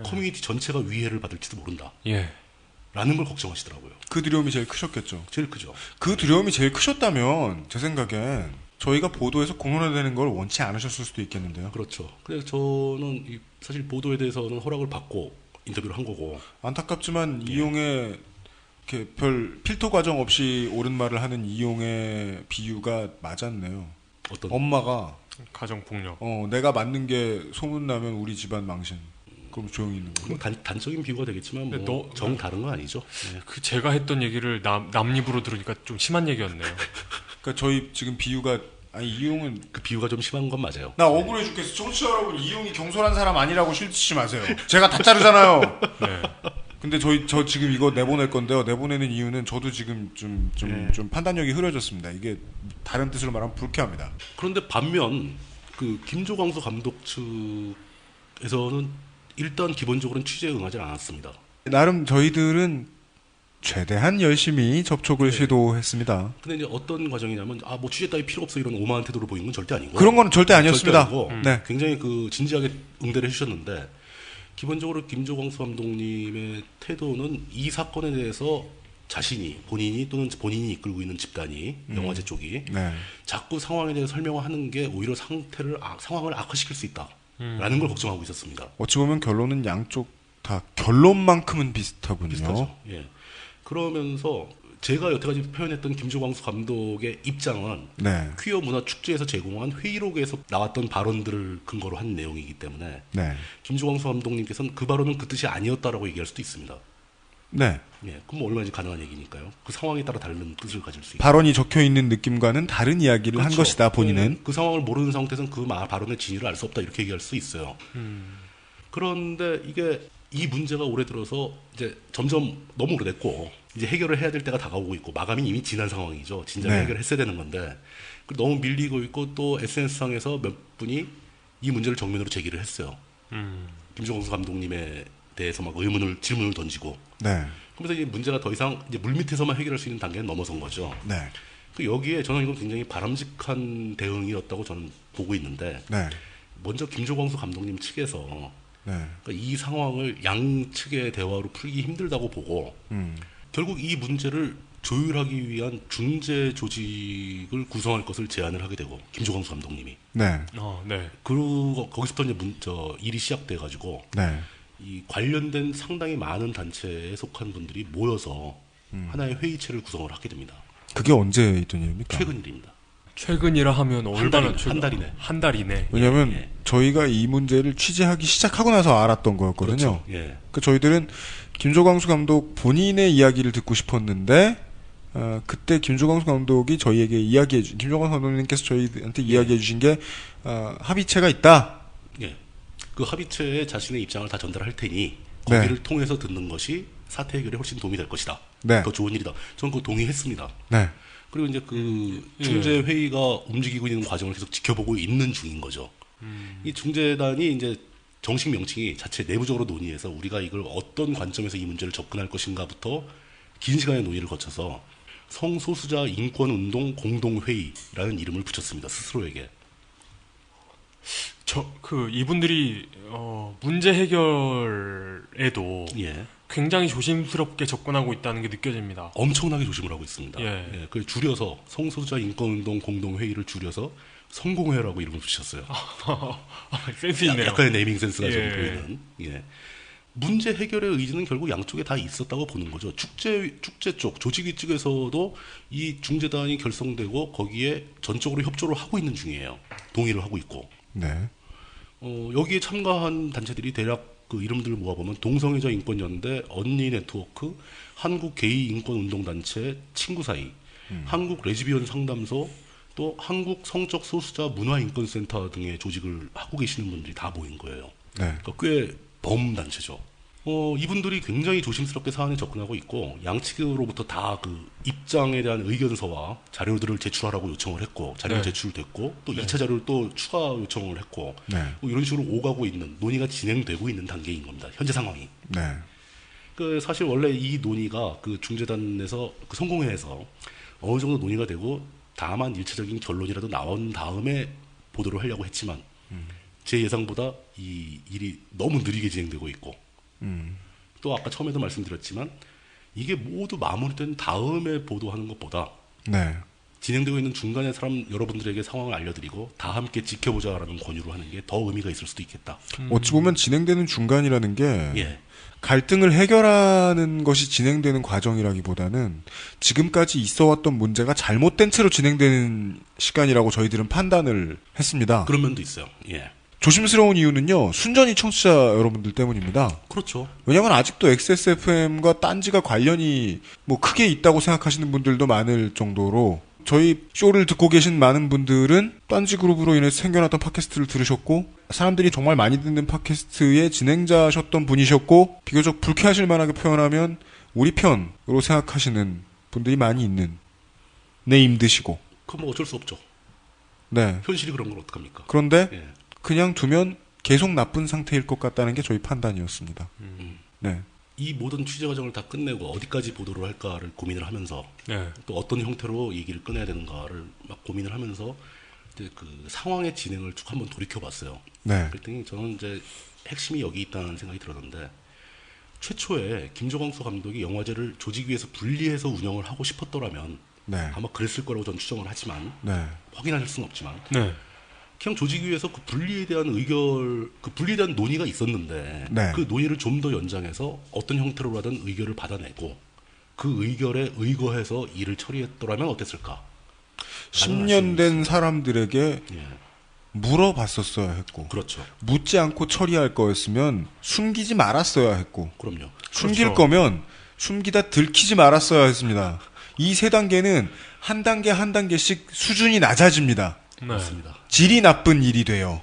커뮤니티 전체가 위해를 받을지도 모른다. 라는 걸 걱정하시더라고요. 그 두려움이 제일 크셨겠죠. 제일 크죠. 그 두려움이 제일 크셨다면 제 생각엔 저희가 보도에서 공론화되는 걸 원치 않으셨을 수도 있겠는데요. 그렇죠. 그래서 저는 사실 보도에 대해서는 허락을 받고 인터뷰를 한 거고 안타깝지만 이용의 이렇게 별 필터 과정 없이 옳은 말을 하는 이용의 비유가 맞았네요. 어떤 엄마가 가정폭력. 내가 맞는 게 소문나면 우리 집안 망신. 그럼 조용히 있는 거. 단적인 비유가 되겠지만 뭐 정 다른 건 아니죠. 그 제가 했던 얘기를 남 입으로 들으니까 좀 심한 얘기였네요. 그러니까 저희 지금 비유가 이용은 그 비유가 좀 심한 건 맞아요. 나 억울해 죽겠어. 청취자 여러분, 이용이 경솔한 사람 아니라고 실치지 마세요. 제가 다 자르잖아요. 근데 저 지금 이거 내보낼 건데요. 내보내는 이유는 저도 지금 좀 판단력이 흐려졌습니다. 이게 다른 뜻으로 말하면 불쾌합니다. 그런데 반면 그 김조광수 감독 측에서는 일단 기본적으로는 취재에 응하지 않았습니다. 나름 저희들은 최대한 열심히 접촉을 시도했습니다. 근데 이제 어떤 과정이냐면 뭐 취재 따위 필요 없어 이런 오만한 태도를 보이는 건 절대 아니고 그런 건 절대 아니었습니다. 절대 아니고, 굉장히 그 진지하게 응대를 해주셨는데 기본적으로 김조광수 감독님의 태도는 이 사건에 대해서 본인이 또는 본인이 이끌고 있는 집단이 영화제 쪽이 자꾸 상황에 대해서 설명하는 게 오히려 상황을 악화시킬 수 있다라는 걸 걱정하고 있었습니다. 어찌 보면 결론은 양쪽 다 결론만큼은 비슷하군요. 비슷하죠. 그러면서 제가 여태까지 표현했던 김조광수 감독의 입장은 퀴어 문화 축제에서 제공한 회의록에서 나왔던 발언들을 근거로 한 내용이기 때문에 김조광수 감독님께서는 그 발언은 그 뜻이 아니었다라고 얘기할 수도 있습니다. 그럼 얼마나 가능한 얘기니까요. 그 상황에 따라 다른 뜻을 가질 수 있고 발언이 적혀있는 느낌과는 다른 이야기를 한 것이다. 본인은 그 상황을 모르는 상태에서는 그 발언의 진위를 알 수 없다 이렇게 얘기할 수 있어요. 그런데 이 문제가 올해 들어서 이제 점점 너무 오래됐고 이제 해결을 해야 될 때가 다가오고 있고 마감이 이미 지난 상황이죠. 진작에 해결했어야 되는 건데 너무 밀리고 있고 또 SNS상에서 몇 분이 이 문제를 정면으로 제기를 했어요. 김조광수 감독님에 대해서 막 질문을 던지고 그러면서 이제 문제가 더 이상 이제 물밑에서만 해결할 수 있는 단계는 넘어선 거죠. 여기에 저는 이건 굉장히 바람직한 대응이었다고 저는 보고 있는데 먼저 김조광수 감독님 측에서 그러니까 이 상황을 양측의 대화로 풀기 힘들다고 보고 결국 이 문제를 조율하기 위한 중재 조직을 구성할 것을 제안을 하게 되고 김조광수 감독님이 그리고 거기서부터 이제 일이 시작돼가지고 이 관련된 상당히 많은 단체에 속한 분들이 모여서 하나의 회의체를 구성을 하게 됩니다. 그게 언제 있던 일입니까? 최근 일입니다. 최근이라 하면 얼마나 한 달 이내. 왜냐하면 저희가 이 문제를 취재하기 시작하고 나서 알았던 거였거든요. 그러니까 저희들은 김조광수 감독 본인의 이야기를 듣고 싶었는데 그때 김조광수 감독이 저희에게 김조광수 감독님께서 저희한테 이야기해 주신 게, 합의체가 있다. 예. 그 합의체에 자신의 입장을 다 전달할 테니, 거기를 통해서 듣는 것이 사태 해결에 훨씬 도움이 될 것이다. 네. 더 좋은 일이다. 저는 그거 동의했습니다. 네. 그리고 이제 그 중재회의가 움직이고 있는 과정을 계속 지켜보고 있는 중인 거죠. 이 중재단이 이제 정식 명칭이 자체 내부적으로 논의해서 우리가 이걸 어떤 관점에서 이 문제를 접근할 것인가부터 긴 시간의 논의를 거쳐서 성소수자 인권운동 공동회의라는 이름을 붙였습니다. 스스로에게. 이분들이, 문제 해결에도 굉장히 조심스럽게 접근하고 있다는 게 느껴집니다. 엄청나게 조심을 하고 있습니다. 예. 그걸 줄여서 성소수자 인권운동 공동회의를 줄여서 성공회라고 이름을 붙였어요. 센스 있네요. 약간의 네이밍 센스가 좀 보이는. 문제 해결의 의지는 결국 양쪽에 다 있었다고 보는 거죠. 축제 쪽, 조직위 측에서도 이 중재단이 결성되고 거기에 전적으로 협조를 하고 있는 중이에요. 동의를 하고 있고. 네. 여기에 참가한 단체들이 대략 그 이름들을 모아보면 동성애자 인권연대, 언니 네트워크, 한국 게이 인권운동단체 친구사이, 한국 레즈비언 상담소, 또 한국 성적 소수자 문화인권센터 등의 조직을 하고 계시는 분들이 다 모인 거예요. 네. 그러니까 꽤 범단체죠. 이분들이 굉장히 조심스럽게 사안에 접근하고 있고 양측으로부터 다 그 입장에 대한 의견서와 자료들을 제출하라고 요청을 했고 자료가 제출됐고 또 2차 자료를 또 추가 요청을 했고 뭐 이런 식으로 오가고 있는 논의가 진행되고 있는 단계인 겁니다. 현재 상황이. 그 사실 원래 이 논의가 그 중재단에서 그 성공회에서 어느 정도 논의가 되고 다만 1차적인 결론이라도 나온 다음에 보도를 하려고 했지만 제 예상보다 이 일이 너무 느리게 진행되고 있고 또 아까 처음에도 말씀드렸지만 이게 모두 마무리된 다음에 보도하는 것보다 진행되고 있는 중간에 여러분들에게 상황을 알려드리고 다 함께 지켜보자라는 권유를 하는 게 더 의미가 있을 수도 있겠다. 어찌 보면 진행되는 중간이라는 게 갈등을 해결하는 것이 진행되는 과정이라기보다는 지금까지 있어왔던 문제가 잘못된 채로 진행되는 시간이라고 저희들은 판단을 했습니다. 그런 면도 있어요. 조심스러운 이유는요, 순전히 청취자 여러분들 때문입니다. 그렇죠. 왜냐하면 아직도 XSFM과 딴지가 관련이 뭐 크게 있다고 생각하시는 분들도 많을 정도로 저희 쇼를 듣고 계신 많은 분들은 딴지 그룹으로 인해서 생겨났던 팟캐스트를 들으셨고 사람들이 정말 많이 듣는 팟캐스트의 진행자셨던 분이셨고 비교적 불쾌하실 만하게 표현하면 우리 편으로 생각하시는 분들이 많이 있는 네임 드시고 그건 뭐 어쩔 수 없죠. 네. 현실이 그런 걸 어떡합니까? 그런데 그냥 두면 계속 나쁜 상태일 것 같다는 게 저희 판단이었습니다. 네. 이 모든 취재 과정을 다 끝내고 어디까지 보도를 할까를 고민을 하면서 또 어떤 형태로 얘기를 꺼내야 되는가를 막 고민을 하면서 이제 그 상황의 진행을 쭉 한번 돌이켜봤어요. 그랬더니 저는 이제 핵심이 여기 있다는 생각이 들었는데 최초에 김조광수 감독이 영화제를 조직위에서 분리해서 운영을 하고 싶었더라면 아마 그랬을 거라고 저는 추정을 하지만 확인할 수는 없지만 그냥 조직위에서 그 분리에 대한 그 분리에 대한 논의가 있었는데 그 논의를 좀 더 연장해서 어떤 형태로라든 의결을 받아내고 그 의결에 의거해서 일을 처리했더라면 어땠을까? 10년 된 사람들에게 물어봤었어야 했고 그렇죠. 묻지 않고 처리할 거였으면 숨기지 말았어야 했고 그럼요. 숨길 거면 숨기다 들키지 말았어야 했습니다. 이 세 단계는 한 단계 한 단계씩 수준이 낮아집니다. 맞습니다. 질이 나쁜 일이 돼요.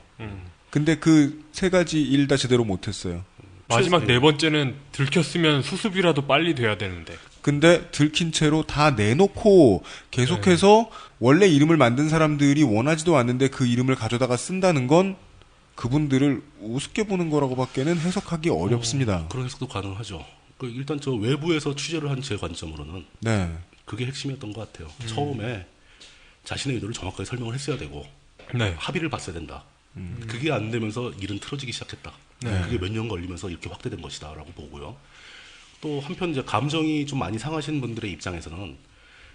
근데 그 세 가지 일 다 제대로 못했어요. 마지막 네 번째는 들켰으면 수습이라도 빨리 돼야 되는데. 근데 들킨 채로 다 내놓고 계속해서 원래 이름을 만든 사람들이 원하지도 않는데 그 이름을 가져다가 쓴다는 건 그분들을 우습게 보는 거라고 밖에는 해석하기 어렵습니다. 그런 해석도 가능하죠. 일단 저 외부에서 취재를 한 제 관점으로는 그게 핵심이었던 것 같아요. 처음에 자신의 의도를 정확하게 설명을 했어야 되고 합의를 봤어야 된다. 그게 안 되면서 일은 틀어지기 시작했다. 그게 몇 년 걸리면서 이렇게 확대된 것이다 라고 보고요. 또 한편 이제 감정이 좀 많이 상하신 분들의 입장에서는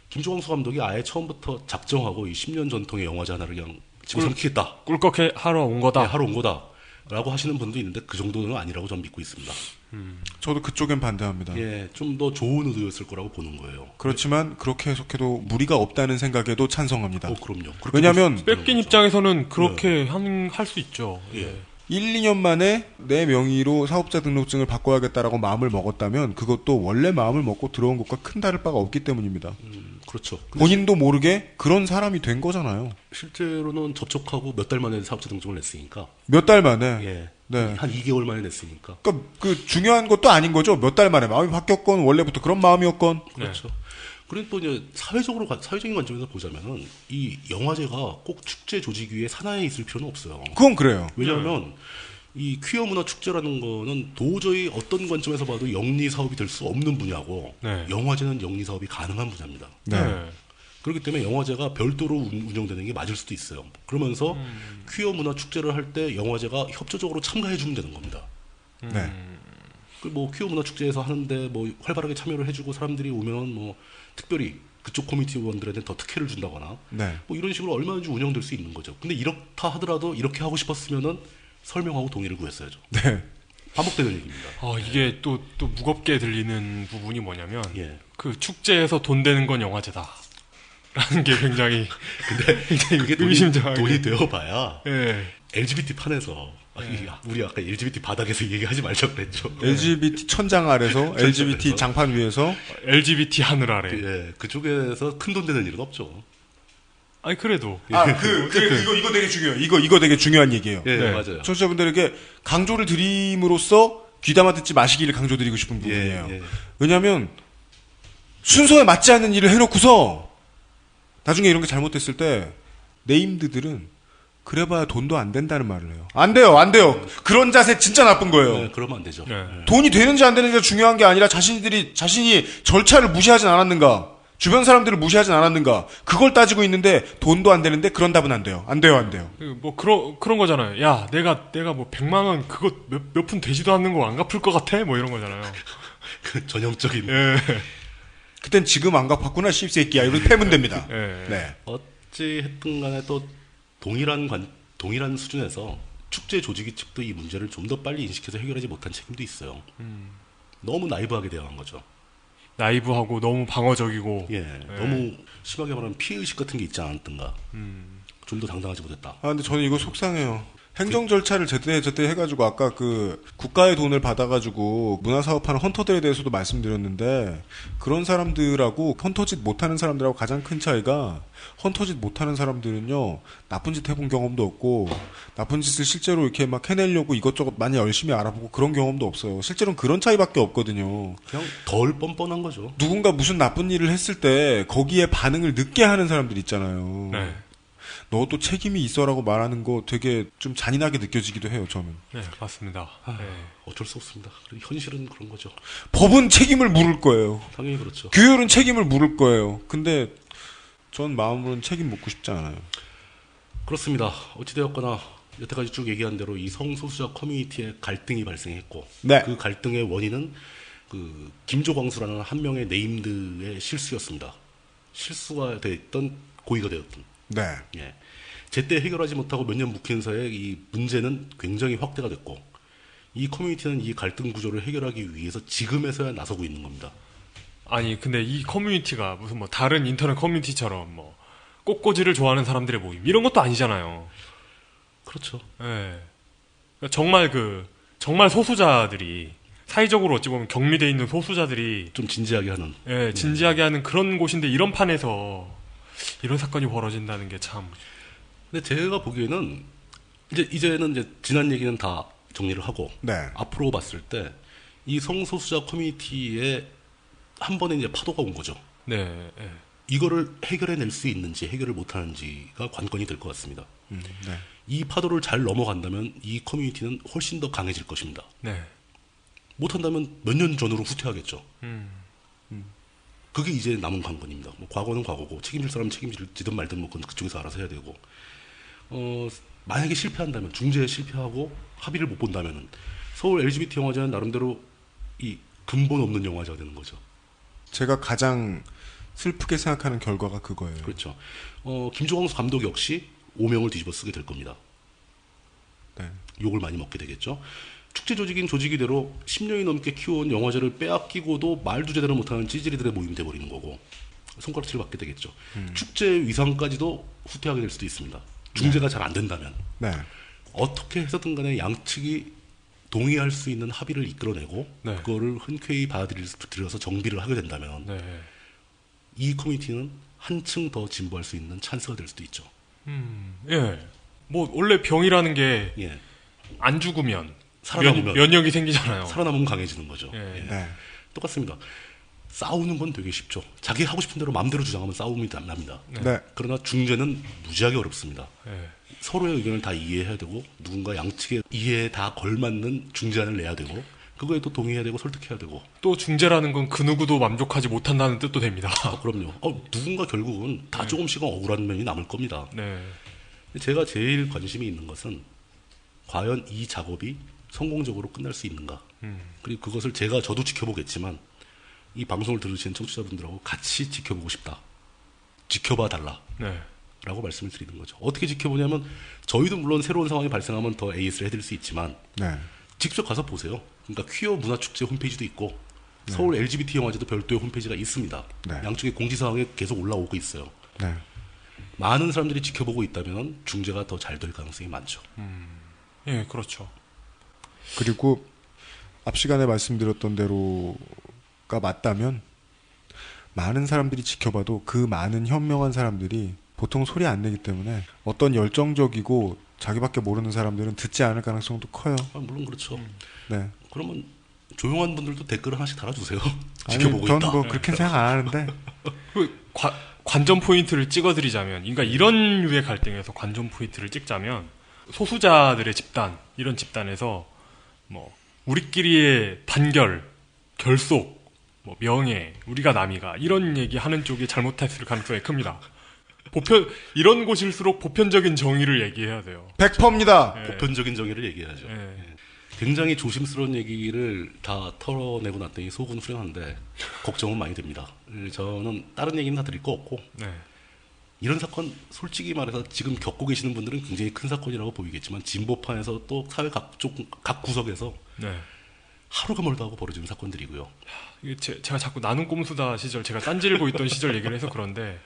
김조광수 감독이 아예 처음부터 작정하고 이 10년 전통의 영화제 하나를 그냥 집어삼키겠다. 꿀꺽해 하러 온 거다. 하러 온 거다. 라고 하시는 분도 있는데 그 정도는 아니라고 저는 믿고 있습니다. 저도 그쪽엔 반대합니다. 좀 더 좋은 의도였을 거라고 보는 거예요. 그렇지만 그렇게 해석해도 무리가 없다는 생각에도 찬성합니다. 그럼요. 왜냐하면 뺏긴 입장에서는 그렇게 할 수 있죠. 1, 2년 만에 내 명의로 사업자 등록증을 바꿔야겠다라고 마음을 먹었다면 그것도 원래 마음을 먹고 들어온 것과 큰 다를 바가 없기 때문입니다. 그렇죠. 본인도 모르게 그런 사람이 된 거잖아요. 실제로는 접촉하고 몇 달 만에 사업자 등록증을 냈으니까. 몇 달 만에? 예. 네. 한 2개월 만에 냈으니까. 그러니까 그 중요한 것도 아닌 거죠. 몇 달 만에 마음이 바뀌었건 원래부터 그런 마음이었건. 그렇죠. 그리고 또 이제 사회적인 관점에서 보자면은 이 영화제가 꼭 축제 조직위의 산하에 있을 필요는 없어요. 그건 그래요. 왜냐하면 이 퀴어 문화 축제라는 거는 도저히 어떤 관점에서 봐도 영리 사업이 될 수 없는 분야고 영화제는 영리 사업이 가능한 분야입니다. 그렇기 때문에 영화제가 별도로 운영되는 게 맞을 수도 있어요. 그러면서 퀴어 문화 축제를 할 때 영화제가 협조적으로 참가해 주면 되는 겁니다. 뭐 퀴어 문화 축제에서 하는데 뭐 활발하게 참여를 해주고 사람들이 오면 뭐 특별히 그쪽 커뮤니티원들한테 더 특혜를 준다거나 뭐 이런 식으로 얼마든지 운영될 수 있는 거죠. 근데 이렇다 하더라도 이렇게 하고 싶었으면은 설명하고 동의를 구했어야죠. 반복되는 얘기입니다. 이게 또 무겁게 들리는 부분이 뭐냐면 그 축제에서 돈 되는 건 영화제다. 라는 게 굉장히 근데 그게 의심장하게 돈이 되어봐야 LGBT 판에서 우리 아까 LGBT 바닥에서 얘기하지 말자고 그랬죠. LGBT 천장 아래서 LGBT 장판 위에서 LGBT 하늘 아래. 그쪽에서 큰 돈 되는 일은 없죠. 아니 그래도 이거 되게 중요해요. 이거 되게 중요한 얘기예요. 맞아요. 청취자분들에게 강조를 드림으로써 귀담아 듣지 마시기를 강조드리고 싶은 부분이에요. 왜냐하면 순서에 맞지 않는 일을 해놓고서 나중에 이런 게 잘못됐을 때 네임드들은 그래봐야 돈도 안 된다는 말을 해요. 안 돼요. 그런 자세 진짜 나쁜 거예요. 그러면 안 되죠. 돈이 되는지 안 되는지가 중요한 게 아니라 자신이 절차를 무시하진 않았는가, 주변 사람들을 무시하진 않았는가, 그걸 따지고 있는데 돈도 안 되는데 그런 답은 안 돼요. 안 돼요. 뭐 그런 거잖아요. 야, 내가 뭐 100만 원 그거 몇 푼 되지도 않는 거 안 갚을 것 같아? 뭐 이런 거잖아요. 그 전형적인. 그땐 지금 안 갚았구나 씹새끼야. 이렇게 패면 됩니다. 어찌 했든 간에 또 동일한 수준에서 축제 조직위 측도 이 문제를 좀 더 빨리 인식해서 해결하지 못한 책임도 있어요. 너무 나이브하게 대응한 거죠. 나이브하고 너무 방어적이고 너무 심하게 말하면 피해의식 같은 게 있지 않았던가. 좀 더 당당하지 못했다. 근데 저는 이거 속상해요. 행정 절차를 제때 해가지고 아까 그 국가의 돈을 받아가지고 문화사업하는 헌터들에 대해서도 말씀드렸는데 그런 사람들하고 헌터짓 못하는 사람들하고 가장 큰 차이가 헌터짓 못하는 사람들은요 나쁜 짓 해본 경험도 없고 나쁜 짓을 실제로 이렇게 막 해내려고 이것저것 많이 열심히 알아보고 그런 경험도 없어요. 실제로는 그런 차이밖에 없거든요. 그냥 덜 뻔뻔한 거죠. 누군가 무슨 나쁜 일을 했을 때 거기에 반응을 늦게 하는 사람들 있잖아요. 너도 책임이 있어라고 말하는 거 되게 좀 잔인하게 느껴지기도 해요, 저는. 네, 맞습니다. 어쩔 수 없습니다. 현실은 그런 거죠. 법은 책임을 물을 거예요. 당연히 그렇죠. 규율은 책임을 물을 거예요. 근데 전 마음으로는 책임 묻고 싶지 않아요. 그렇습니다. 어찌되었거나 여태까지 쭉 얘기한 대로 이 성소수자 커뮤니티의 갈등이 발생했고 그 갈등의 원인은 그 김조광수라는 한 명의 네임드의 실수였습니다. 실수가 됐던 고의가 되었던. 제때 해결하지 못하고 몇 년 묵힌 사이에 이 문제는 굉장히 확대가 됐고 이 커뮤니티는 이 갈등 구조를 해결하기 위해서 지금에서야 나서고 있는 겁니다. 아니 근데 이 커뮤니티가 무슨 뭐 다른 인터넷 커뮤니티처럼 뭐 꽃꽂이를 좋아하는 사람들의 모임 이런 것도 아니잖아요. 그렇죠. 정말 소수자들이 사회적으로 어찌 보면 격리돼 있는 소수자들이 좀 진지하게 하는 진지하게 하는 그런 곳인데 이런 판에서 이런 사건이 벌어진다는 게 참. 근데 제가 보기에는 이제는 지난 얘기는 다 정리를 하고 앞으로 봤을 때 이 성소수자 커뮤니티에 한 번에 이제 파도가 온 거죠. 이거를 해결해낼 수 있는지 해결을 못하는지가 관건이 될 것 같습니다. 이 파도를 잘 넘어간다면 이 커뮤니티는 훨씬 더 강해질 것입니다. 못한다면 몇 년 전으로 후퇴하겠죠. 그게 이제 남은 관건입니다. 뭐 과거는 과거고 책임질 사람은 책임지든 말든 뭐 그건 그쪽에서 알아서 해야 되고 만약에 실패한다면 중재에 실패하고 합의를 못 본다면은 서울 LGBT 영화제는 나름대로 이 근본 없는 영화제가 되는 거죠. 제가 가장 슬프게 생각하는 결과가 그거예요. 그렇죠. 김조광수 감독 역시 오명을 뒤집어 쓰게 될 겁니다. 욕을 많이 먹게 되겠죠. 축제 조직인 조직이대로 10년이 넘게 키워온 영화제를 빼앗기고도 말도 제대로 못하는 찌질이들의 모임이 돼버리는 거고 손가락질을 받게 되겠죠. 축제 위상까지도 후퇴하게 될 수도 있습니다. 중재가 잘 안 된다면. 어떻게 해서든 간에 양측이 동의할 수 있는 합의를 이끌어내고 네. 그거를 흔쾌히 받아들여서 정비를 하게 된다면 네. 이 커뮤니티는 한층 더 진보할 수 있는 찬스가 될 수도 있죠. 예. 뭐 원래 병이라는 게 안 예. 죽으면 살아남으면 면역이 생기잖아요. 살아남으면 강해지는 거죠. 예. 예. 네. 똑같습니다. 싸우는 건 되게 쉽죠. 자기 하고 싶은 대로 마음대로 주장하면 싸움이 납니다. 네. 그러나 중재는 무지하게 어렵습니다. 예. 서로의 의견을 다 이해해야 되고 누군가 양측의 이해에 다 걸맞는 중재안을 내야 되고 그거에 또 동의해야 되고 설득해야 되고 또 중재라는 건 그 누구도 만족하지 못한다는 뜻도 됩니다. 그럼요. 누군가 결국은 다 조금씩은 억울한 면이 남을 겁니다. 네. 제가 제일 관심이 있는 것은 과연 이 작업이 성공적으로 끝날 수 있는가. 그리고 그것을 저도 지켜보겠지만 이 방송을 들으시는 청취자분들하고 같이 지켜보고 싶다. 지켜봐 달라. 네. 라고 말씀을 드리는 거죠. 어떻게 지켜보냐면 저희도 물론 새로운 상황이 발생하면 더 AS를 해드릴 수 있지만 네. 직접 가서 보세요. 그러니까 퀴어 문화축제 홈페이지도 있고 서울 LGBT 영화제도 별도의 홈페이지가 있습니다. 네. 양쪽의 공지사항에 계속 올라오고 있어요. 네. 많은 사람들이 지켜보고 있다면 중재가 더 잘 될 가능성이 많죠. 예, 그렇죠. 그리고 앞 시간에 말씀드렸던 대로가 맞다면 많은 사람들이 지켜봐도 그 많은 현명한 사람들이 보통 소리 안 내기 때문에 어떤 열정적이고 자기밖에 모르는 사람들은 듣지 않을 가능성도 커요. 물론 그렇죠. 네. 그러면 조용한 분들도 댓글 하나씩 달아주세요. 아니, 지켜보고 전 있다. 뭐 그렇게 생각 안 하는데. 관전 포인트를 찍어드리자면, 그러니까 이런 류의 갈등에서 관전 포인트를 찍자면 소수자들의 집단, 이런 집단에서 뭐 우리끼리의 단결, 결속, 뭐 명예, 우리가 남이가 이런 얘기하는 쪽이 잘못했을 가능성이 큽니다. 이런 곳일수록 보편적인 정의를 얘기해야 돼요. 100%입니다. 네. 보편적인 정의를 얘기해야죠. 네. 네. 굉장히 조심스러운 얘기를 다 털어내고 났더니 속은 후련한데 걱정은 많이 됩니다. 저는 다른 얘기는 다 드릴 거 없고 네. 이런 사건 솔직히 말해서 지금 겪고 계시는 분들은 굉장히 큰 사건이라고 보이겠지만 진보판에서 또 사회 각 구석에서 네. 하루가 멀다 하고 벌어지는 사건들이고요. 제가 자꾸 나는 꼼수다 시절, 제가 딴지일고 있던 시절 얘기를 해서 그런데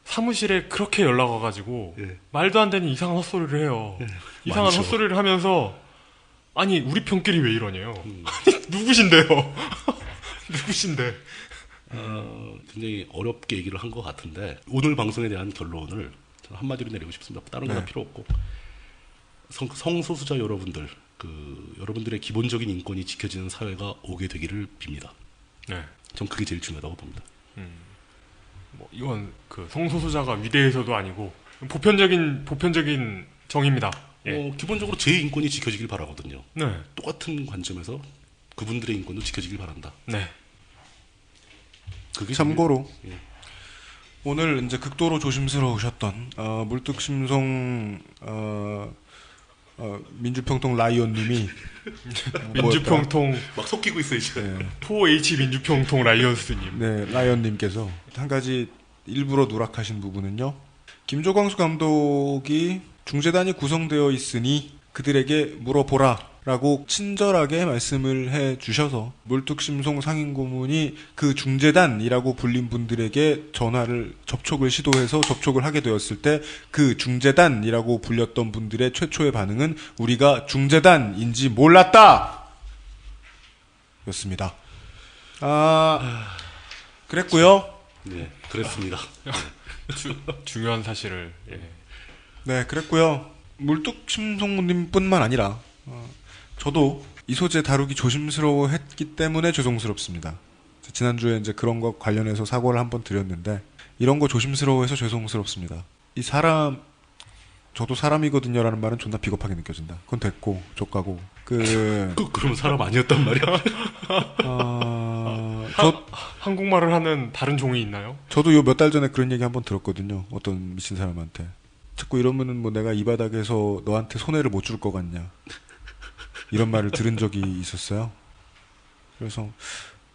사무실에 그렇게 연락 와가지고 말도 안 되는 이상한 헛소리를 해요. 이상한 많죠. 헛소리를 하면서 아니 우리 편끼리 왜 이러냐요. 아니 누구신데요? 누구신데? 굉장히 어렵게 얘기를 한 것 같은데 오늘 방송에 대한 결론을 저는 한마디로 내리고 싶습니다. 다른 거 다 필요 없고 성소수자 여러분들 여러분들의 기본적인 인권이 지켜지는 사회가 오게 되기를 빕니다. 네. 전 그게 제일 중요하다고 봅니다. 뭐 이건 그 성소수자가 위대해서도 아니고 보편적인 정의입니다. 예. 기본적으로 제 인권이 지켜지길 바라거든요. 네. 똑같은 관점에서 그분들의 인권도 지켜지길 바란다. 네. 그게 참고로 오늘 이제 극도로 조심스러우셨던 물뚝심송 민주평통 라이온님이 민주평통 막 섞이고 있어요 이제. 4H 민주평통 라이언스님. 네, 라이언님께서 한 가지 일부러 누락하신 부분은요. 김조광수 감독이 중재단이 구성되어 있으니 그들에게 물어보라라고 친절하게 말씀을 해주셔서 물뚝심송 상임고문이 그 중재단이라고 불린 분들에게 접촉을 시도해서 접촉을 하게 되었을 때 그 중재단이라고 불렸던 분들의 최초의 반응은 우리가 중재단인지 몰랐다! 였습니다. 그랬고요. 네, 그랬습니다. 중요한 사실을. 예. 네, 그랬고요. 물뚝심송님뿐만 아니라 저도 이 소재 다루기 조심스러워했기 때문에 죄송스럽습니다. 지난주에 이제 그런 거 관련해서 사과를 한번 드렸는데 이런 거 조심스러워해서 죄송스럽습니다. 저도 사람이거든요라는 말은 존나 비겁하게 느껴진다. 그건 됐고 족가고 그러면 사람 아니었단 말이야. 한국말을 하는 다른 종이 있나요? 저도 요 몇 달 전에 그런 얘기 한번 들었거든요. 어떤 미친 사람한테. 자꾸 이러면은 뭐 내가 이 바닥에서 너한테 손해를 못 줄 것 같냐. 이런 말을 들은 적이 있었어요. 그래서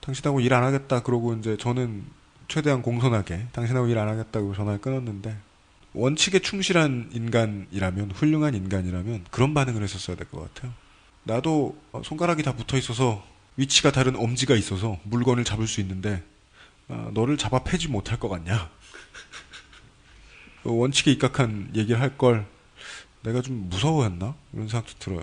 당신하고 일 안 하겠다 그러고 이제 저는 최대한 공손하게 당신하고 일 안 하겠다고 전화를 끊었는데 원칙에 충실한 인간이라면 훌륭한 인간이라면 그런 반응을 했었어야 될 것 같아요. 나도 손가락이 다 붙어 있어서 위치가 다른 엄지가 있어서 물건을 잡을 수 있는데 너를 잡아 패지 못할 것 같냐. 원칙에 입각한 얘기를 할 걸 내가 좀 무서워했나? 이런 생각도 들어요.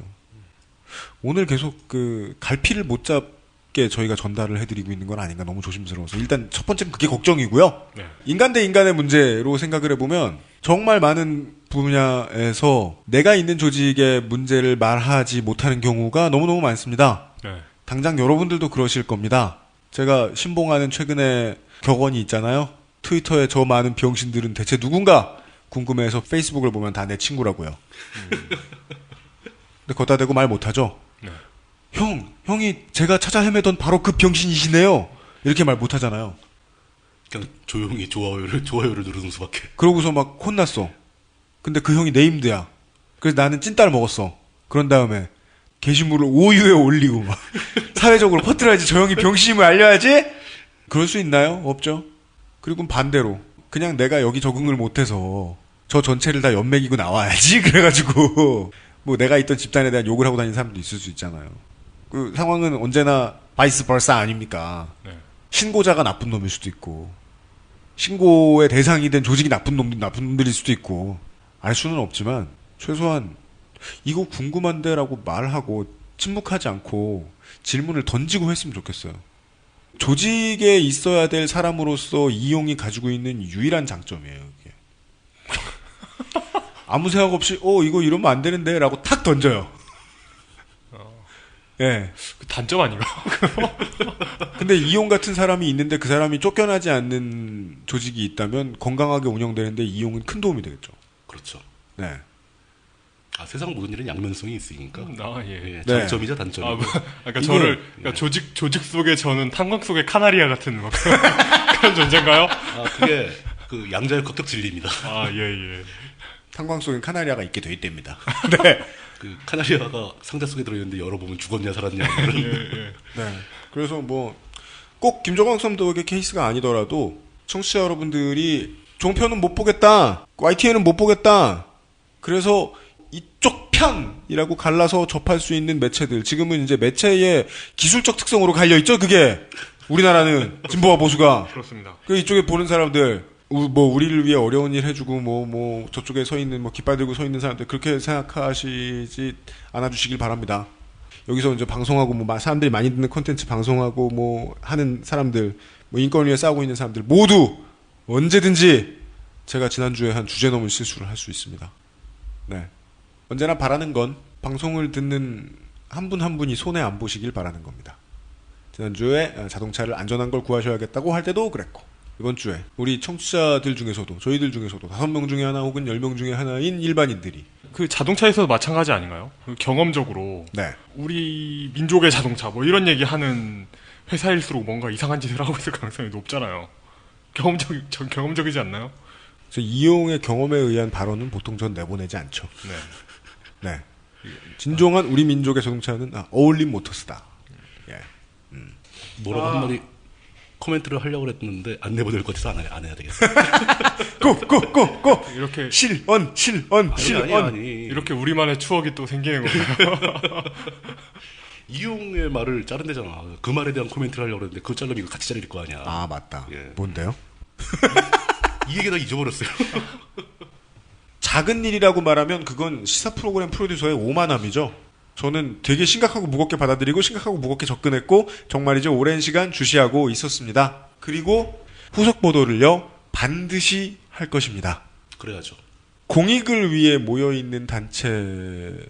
오늘 계속 그 갈피를 못 잡게 저희가 전달을 해드리고 있는 건 아닌가 너무 조심스러워서 일단 첫 번째는 그게 걱정이고요. 네. 인간 대 인간의 문제로 생각을 해보면 정말 많은 분야에서 내가 있는 조직의 문제를 말하지 못하는 경우가 너무너무 많습니다. 네. 당장 여러분들도 그러실 겁니다. 제가 신봉하는 최근에 격언이 있잖아요. 트위터에 저 많은 병신들은 대체 누군가 궁금해서 페이스북을 보면 다 내 친구라고요. 근데 걷다 대고 말 못하죠. 네. 형이 제가 찾아 헤매던 바로 그 병신이시네요. 이렇게 말 못하잖아요. 그냥 조용히 좋아요를 누르는 수밖에. 그러고서 막 혼났어. 근데 그 형이 네임드야. 그래서 나는 찐따를 먹었어. 그런 다음에 게시물을 오유에 올리고 막 사회적으로 퍼뜨려야지. 저 형이 병신임을 알려야지. 그럴 수 있나요? 없죠. 그리고 반대로 그냥 내가 여기 적응을 못해서 저 전체를 다 연맥이고 나와야지. 그래가지고 뭐 내가 있던 집단에 대한 욕을 하고 다니는 사람도 있을 수 있잖아요. 그 상황은 언제나 바이스 벌사 아닙니까? 네. 신고자가 나쁜 놈일 수도 있고 신고의 대상이 된 조직이 나쁜 놈들일 수도 있고 알 수는 없지만 최소한 이거 궁금한데라고 말하고 침묵하지 않고 질문을 던지고 했으면 좋겠어요. 조직에 있어야 될 사람으로서 이용이 가지고 있는 유일한 장점이에요. 이게. 아무 생각 없이 이거 이러면 안 되는데 라고 탁 던져요. 예. 그 단점 아닌가? 근데 이용 같은 사람이 있는데 그 사람이 쫓겨나지 않는 조직이 있다면 건강하게 운영되는데 이용은 큰 도움이 되겠죠. 그렇죠. 네. 세상 모든 일은 양면성이 있으니까. 예. 장점이자 단점이고. 그러니까 저를 조직 속에 저는 탄광 속의 카나리아 같은 막 그런 존재인가요? 그게 그 양자의 극적 진리입니다. 예. 탄광 속엔 카나리아가 있게 돼 있답니다. 네. 그 카나리아가 상자 속에 들어있는데 열어보면 죽었냐 살았냐. 네. 그래서 뭐 꼭 김정광 썸덕의 케이스가 아니더라도 청취자 여러분들이 종편은 못 보겠다, YTN은 못 보겠다. 그래서 이쪽 편이라고 갈라서 접할 수 있는 매체들. 지금은 이제 매체의 기술적 특성으로 갈려 있죠. 그게 우리나라는 진보와 보수가. 그렇습니다. 그 이쪽에 보는 사람들. 뭐 우리를 위해 어려운 일 해주고 뭐 저쪽에 서 있는 깃발 들고 서 있는 사람들 그렇게 생각하시지 않아주시길 바랍니다. 여기서 이제 방송하고 사람들이 많이 듣는 콘텐츠 방송하고 하는 사람들 인권을 위해 싸우고 있는 사람들 모두 언제든지 제가 지난주에 한 주제 넘은 실수를 할 수 있습니다. 네. 언제나 바라는 건 방송을 듣는 한 분 한 분이 손해 안 보시길 바라는 겁니다. 지난주에 자동차를 안전한 걸 구하셔야겠다고 할 때도 그랬고 이번 주에 우리 청취자들 중에서도 저희들 중에서도 5명 중에 하나 혹은 10명 중에 하나인 일반인들이 그 자동차에서도 마찬가지 아닌가요? 경험적으로 네. 우리 민족의 자동차 이런 얘기하는 회사일수록 뭔가 이상한 짓을 하고 있을 가능성이 높잖아요. 경험적이지 않나요? 이용의 경험에 의한 발언은 보통 전 내보내지 않죠. 네. 네. 진정한 우리 민족의 자동차는 어울림 모터스다. 예. 뭐라고 한마디 코멘트를 하려고 했는데 안 내보낼 것 같아서 안 해야 되겠어요. 고! 이렇게 실언. 아니. 이렇게 우리만의 추억이 또 생기는 건가요? 이용의 말을 자른대잖아. 그 말에 대한 코멘트를 하려고 했는데 그거 자르면 이거 같이 자를 거 아니야. 맞다. 예. 뭔데요? 이 얘기 다 잊어버렸어요. 작은 일이라고 말하면 그건 시사 프로그램 프로듀서의 오만함이죠. 저는 되게 심각하고 무겁게 받아들이고 심각하고 무겁게 접근했고 정말이죠. 오랜 시간 주시하고 있었습니다. 그리고 후속 보도를요. 반드시 할 것입니다. 그래야죠. 공익을 위해 모여있는 단체의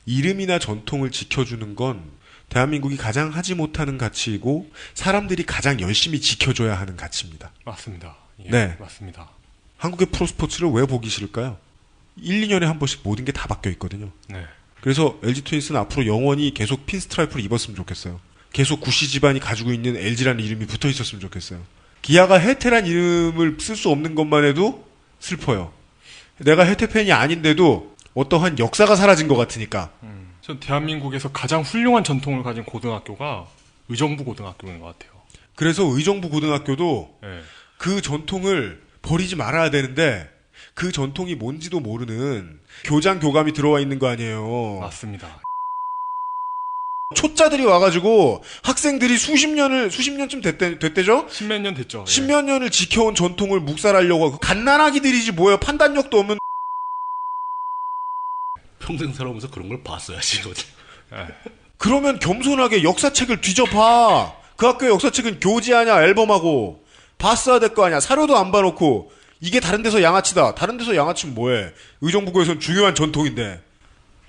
이름이나 전통을 지켜주는 건 대한민국이 가장 하지 못하는 가치이고 사람들이 가장 열심히 지켜줘야 하는 가치입니다. 맞습니다. 예, 네. 맞습니다. 한국의 프로스포츠를 왜 보기 싫을까요? 1, 2년에 한 번씩 모든 게 다 바뀌어 있거든요. 네. 그래서 LG 트윈스는 앞으로 영원히 계속 핀스트라이프를 입었으면 좋겠어요. 계속 구시 집안이 가지고 있는 LG라는 이름이 붙어 있었으면 좋겠어요. 기아가 해태란 이름을 쓸 수 없는 것만 해도 슬퍼요. 내가 해태 팬이 아닌데도 어떠한 역사가 사라진 것 같으니까. 전 대한민국에서 가장 훌륭한 전통을 가진 고등학교가 의정부 고등학교인 것 같아요. 그래서 의정부 고등학교도 네. 그 전통을 버리지 말아야 되는데 그 전통이 뭔지도 모르는 교장 교감이 들어와 있는 거 아니에요. 맞습니다. 초짜들이 와가지고 학생들이 수십 년쯤 됐대죠? 십몇 년 됐죠. 예. 십몇 년을 지켜온 전통을 묵살하려고 하고 갓난아기들이지 뭐예요. 판단력도 없는 평생 살아오면서 그런 걸 봤어야지. 그러면 겸손하게 역사책을 뒤져봐. 그 학교의 역사책은 교지하냐 앨범하고 봤어야 될 거 아니야. 사료도 안 봐놓고 이게 다른 데서 양아치다. 다른 데서 양아치면 뭐해. 의정부고에선 중요한 전통인데.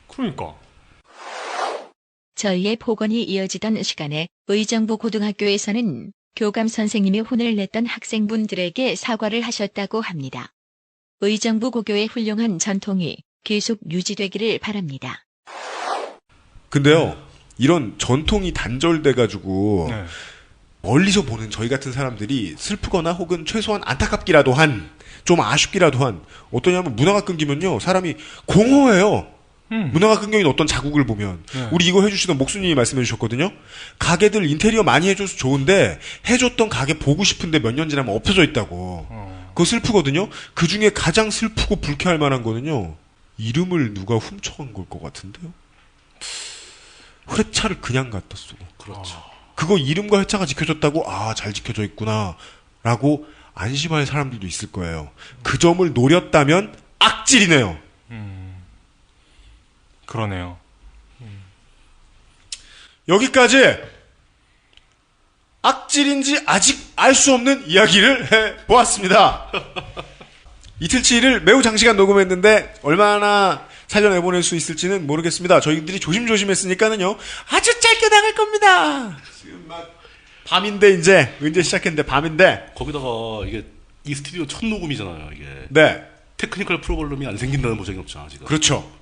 그러니까. 저희의 폭언이 이어지던 시간에 의정부 고등학교에서는 교감 선생님이 혼을 냈던 학생분들에게 사과를 하셨다고 합니다. 의정부 고교의 훌륭한 전통이 계속 유지되기를 바랍니다. 근데요, 이런 전통이 단절돼가지고 네. 멀리서 보는 저희 같은 사람들이 슬프거나 혹은 최소한 안타깝기라도 한, 좀 아쉽기라도 한, 어떠냐면 문화가 끊기면요, 사람이 공허해요. 문화가 끊겨있는 어떤 자국을 보면. 네. 우리 이거 해주시던 목수님이 말씀해 주셨거든요. 가게들 인테리어 많이 해줘서 좋은데 해줬던 가게 보고 싶은데 몇 년 지나면 없어져 있다고. 그거 슬프거든요. 그중에 가장 슬프고 불쾌할 만한 거는요, 이름을 누가 훔쳐간 걸 것 같은데요. 회차를 그냥 갖다 쓰고. 그렇죠. 그거 이름과 회차가 지켜졌다고, 아, 잘 지켜져 있구나 라고 안심할 사람들도 있을 거예요. 그 점을 노렸다면 악질이네요. 그러네요. 여기까지 악질인지 아직 알 수 없는 이야기를 해보았습니다. 이틀치를 매우 장시간 녹음했는데 얼마나 살려내보낼 수 있을지는 모르겠습니다. 저희들이 조심조심 했으니까는요, 아주 짧게 나갈 겁니다. 지금 막 밤인데 이제 시작했는데 밤인데. 거기다가 이게 이 스튜디오 첫 녹음이잖아요. 이게. 네. 테크니컬 프로블럼이 안 생긴다는 보장이 없잖아 지금. 그렇죠.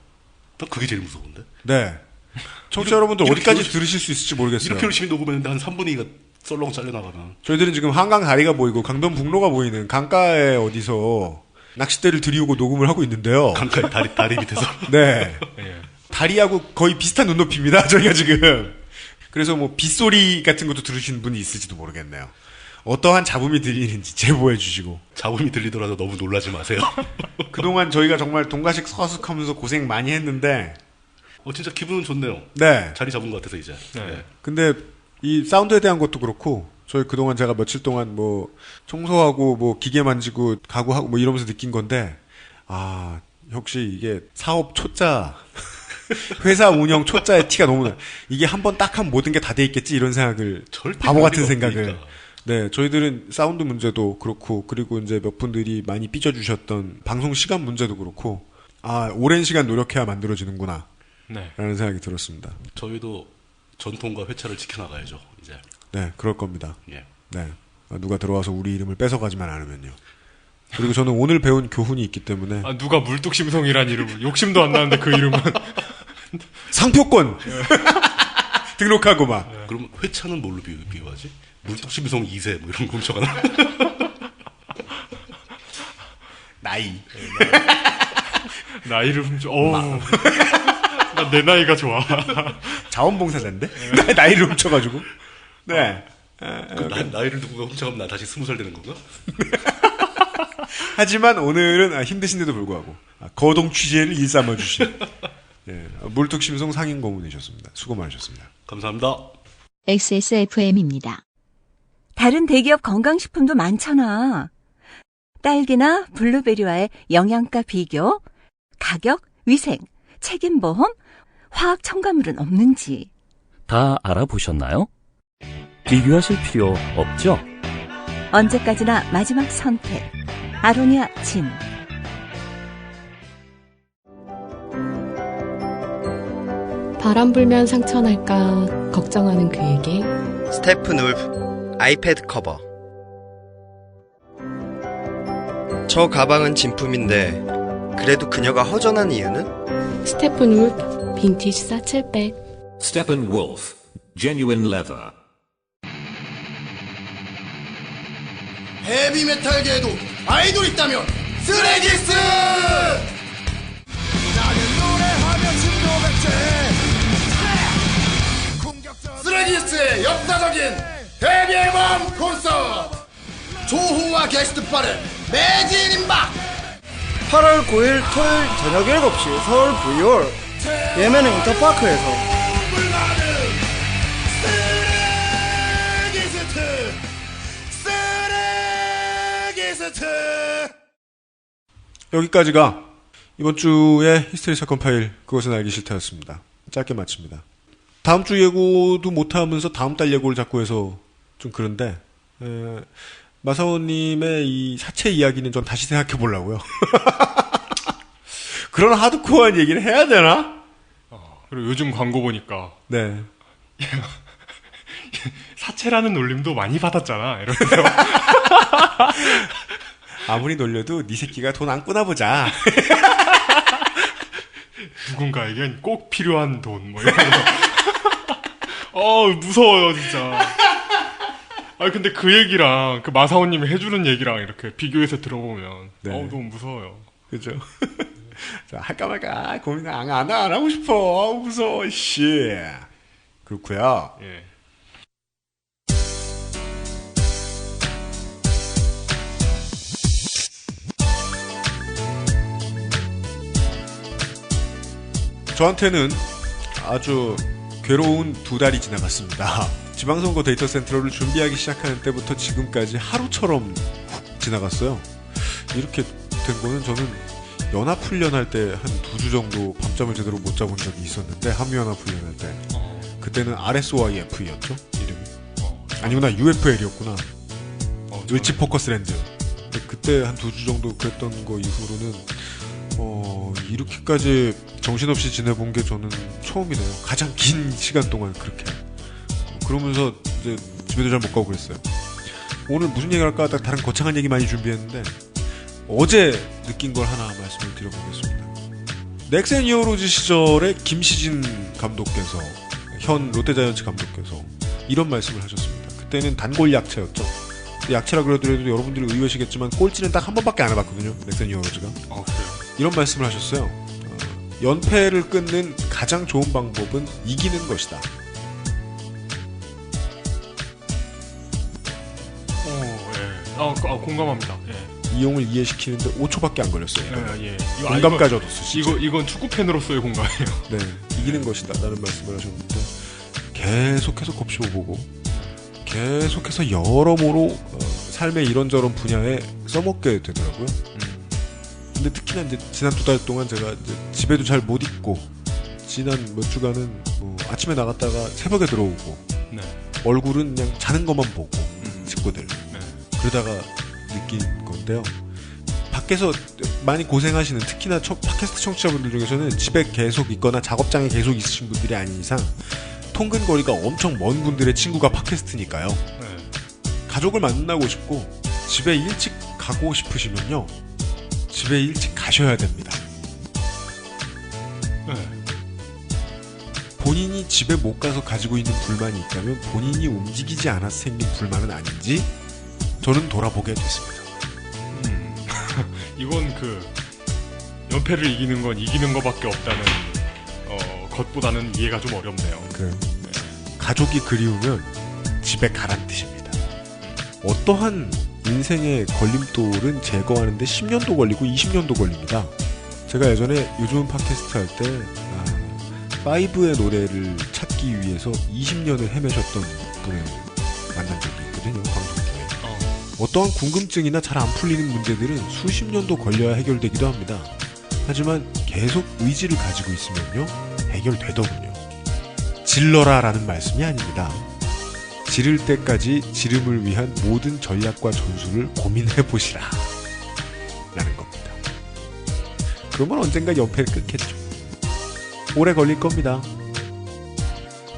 난 그게 제일 무서운데. 네. 청취자 여러분들 어디까지 들으실 수 있을지 모르겠어요. 이렇게 열심히 녹음했는데 한 3분의 2가 썰렁 잘려나가면. 저희들은 지금 한강 다리가 보이고 강변북로가 보이는 강가에 어디서 낚싯대를 들이우고 녹음을 하고 있는데요. 강가에 다리 밑에서. 네. 예. 다리하고 거의 비슷한 눈높이입니다. 저희가 지금. 그래서 뭐 빗소리 같은 것도 들으시는 분이 있을지도 모르겠네요. 어떠한 잡음이 들리는지 제보해 주시고. 잡음이 들리더라도 너무 놀라지 마세요. 그동안 저희가 정말 동가식 서숙하면서 고생 많이 했는데. 진짜 기분은 좋네요. 네. 자리 잡은 것 같아서 이제. 네. 근데 이 사운드에 대한 것도 그렇고, 저희 그동안 제가 며칠 동안 뭐 청소하고 뭐 기계 만지고 가구하고 뭐 이러면서 느낀 건데, 아, 역시 이게 사업 초짜, 회사 운영 초짜의 티가 너무 나. 이게 한번 딱 하면 모든 게 다 돼 있겠지 이런 생각을, 바보 같은 생각을. 없으니까. 네, 저희들은 사운드 문제도 그렇고, 그리고 이제 몇 분들이 많이 삐져주셨던 방송 시간 문제도 그렇고, 아, 오랜 시간 노력해야 만들어지는구나. 네. 라는 생각이 들었습니다. 저희도 전통과 회차를 지켜나가야죠, 이제. 네, 그럴 겁니다. 예. 네. 누가 들어와서 우리 이름을 뺏어가지만 않으면요. 그리고 저는 오늘 배운 교훈이 있기 때문에. 아, 누가 물뚝심송이란 이름을, 욕심도 안 나는데 그 이름은. 상표권! 등록하고 막. 네. 그럼 회차는 뭘로 비유하지? 물뚝심송 2세, 뭐 이런 거 훔쳐가나? 나이. 나이를 훔쳐, 나 내 나이가 좋아. 자원봉사자인데? 나이를 훔쳐가지고. 네. 나이를 누구가 훔쳐가면 나 다시 20살 되는 건가? 하지만 오늘은 힘드신데도 불구하고 거동 취재를 일삼아주신 물뚝심송 상임 고문이셨습니다. 수고 많으셨습니다. 감사합니다. XSFM입니다. 다른 대기업 건강식품도 많잖아. 딸기나 블루베리와의 영양가 비교, 가격, 위생, 책임보험, 화학 첨가물은 없는지. 다 알아보셨나요? 비교하실 필요 없죠? 언제까지나 마지막 선택. 아로니아 진. 바람 불면 상처 날까 걱정하는 그에게 스테픈 울프 아이패드 커버. 저 가방은 진품인데 그래도 그녀가 허전한 이유는? 스테픈 울프 빈티지 사첼백. Steppenwolf, genuine leather. 헤비메탈계에도 아이돌 있다면 쓰레기스! 나는 노래하면 진도백제 쓰레기스의 역사적인 데뷔 앨범 콘서트 조호와 게스트파를 매진 임박 8월 9일 토요일 저녁 7시 서울 V홀 예매는 인터파크에서. 여기까지가 이번 주에 히스테리 사건 파일 그것은 알기 싫다였습니다. 짧게 마칩니다. 다음 주 예고도 못하면서 다음 달 예고를 자꾸 해서 좀 그런데 마사오님의 이 사체 이야기는 전 다시 생각해 보려고요. 그런 하드코어한 얘기를 해야 되나? 그리고 요즘 광고 보니까 네. 사체라는 놀림도 많이 받았잖아. 이러면서 아무리 놀려도 네 새끼가 돈 안 꾸나 보자. 누군가에겐 꼭 필요한 돈 뭐 이런 거. 무서워요 진짜. 근데 그 얘기랑 그 마사오님이 해주는 얘기랑 이렇게 비교해서 들어보면 네. 너무 무서워요. 그죠? 자, 할까 말까 고민 안 하고 싶어. 무서워 씨. 그렇고요. 예. 저한테는 아주 괴로운 2달이 지나갔습니다. 지방선거 데이터 센트럴을 준비하기 시작하는 때부터 지금까지 하루처럼 훅 지나갔어요. 이렇게 된 거는 저는 연합훈련 할 때 한 2주 정도 밤잠을 제대로 못 자본 적이 있었는데, 한미연합훈련 할 때. 그때는 RSOIF였죠? 이름이. 아니구나, UFL이었구나. 위치 포커스랜드. 그때 한 2주 정도 그랬던 거 이후로는 이렇게까지 정신없이 지내본 게 저는 처음이네요. 가장 긴 시간 동안 그렇게. 그러면서 이제 집에도 잘 못 가고 그랬어요. 오늘 무슨 얘기를 할까 하다가 다른 거창한 얘기 많이 준비했는데 어제 느낀 걸 하나 말씀을 드려보겠습니다. 넥센 히어로즈 시절에 김시진 감독께서, 현 롯데자이언츠 감독께서 이런 말씀을 하셨습니다. 그때는 단골 약체였죠. 약체라 그러더라도 여러분들이 의외시겠지만 꼴찌는 딱 한 번밖에 안 해봤거든요. 넥센 히어로즈가. 그래요? 이런 말씀을 하셨어요. 연패를 끊는 가장 좋은 방법은 이기는 것이다. 공감합니다. 예. 이용을 이해시키는데 5초밖에 안 걸렸어요. 예. 공감까지 얻었어요. 이건 축구 팬으로서의 공감이에요. 네, 이기는 것이다 라는 말씀을 하셨는데 계속해서 곱씹어 보고 계속해서 여러모로 삶의 이런저런 분야에 써먹게 되더라고요. 근데 특히나 이제 지난 2달 동안 제가 이제 집에도 잘 못 있고, 지난 몇 주간은 뭐 아침에 나갔다가 새벽에 들어오고, 네. 얼굴은 그냥 자는 것만 보고, 식구들. 네. 그러다가 느낀 건데요. 밖에서 많이 고생하시는, 특히나 팟캐스트 청취자분들 중에서는 집에 계속 있거나 작업장에 계속 있으신 분들이 아닌 이상 통근거리가 엄청 먼 분들의 친구가 팟캐스트니까요. 네. 가족을 만나고 싶고 집에 일찍 가고 싶으시면요, 집에 일찍 가셔야 됩니다. 네. 본인이 집에 못 가서 가지고 있는 불만이 있다면 본인이 움직이지 않아서 생긴 불만은 아닌지 저는 돌아보게 됐습니다. 이건 연패를 이기는 건 이기는 것밖에 없다는 것보다는 이해가 좀 어렵네요. 그래요. 네. 가족이 그리우면 집에 가란 뜻입니다. 어떠한 인생의 걸림돌은 제거하는데 10년도 걸리고 20년도 걸립니다. 제가 예전에 요즘은 팟캐스트 할 때 5의 노래를 찾기 위해서 20년을 헤매셨던 분을 만난 적이 있거든요. 방송 중에. 어떠한 궁금증이나 잘 안 풀리는 문제들은 수십 년도 걸려야 해결되기도 합니다. 하지만 계속 의지를 가지고 있으면요, 해결되더군요. 질러라 라는 말씀이 아닙니다. 지를 때까지 지름을 위한 모든 전략과 전술을 고민해보시라 라는 겁니다. 그러면 언젠가 연패를 끊겠죠. 오래 걸릴 겁니다.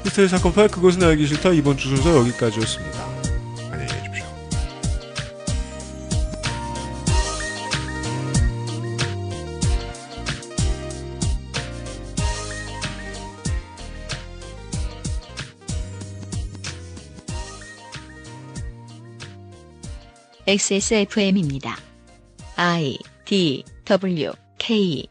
히스테리 사건 파일 그것은 알기 싫다. 이번 주 순서 여기까지였습니다. 안녕히 계십시오. XSFM입니다. I, D, W, K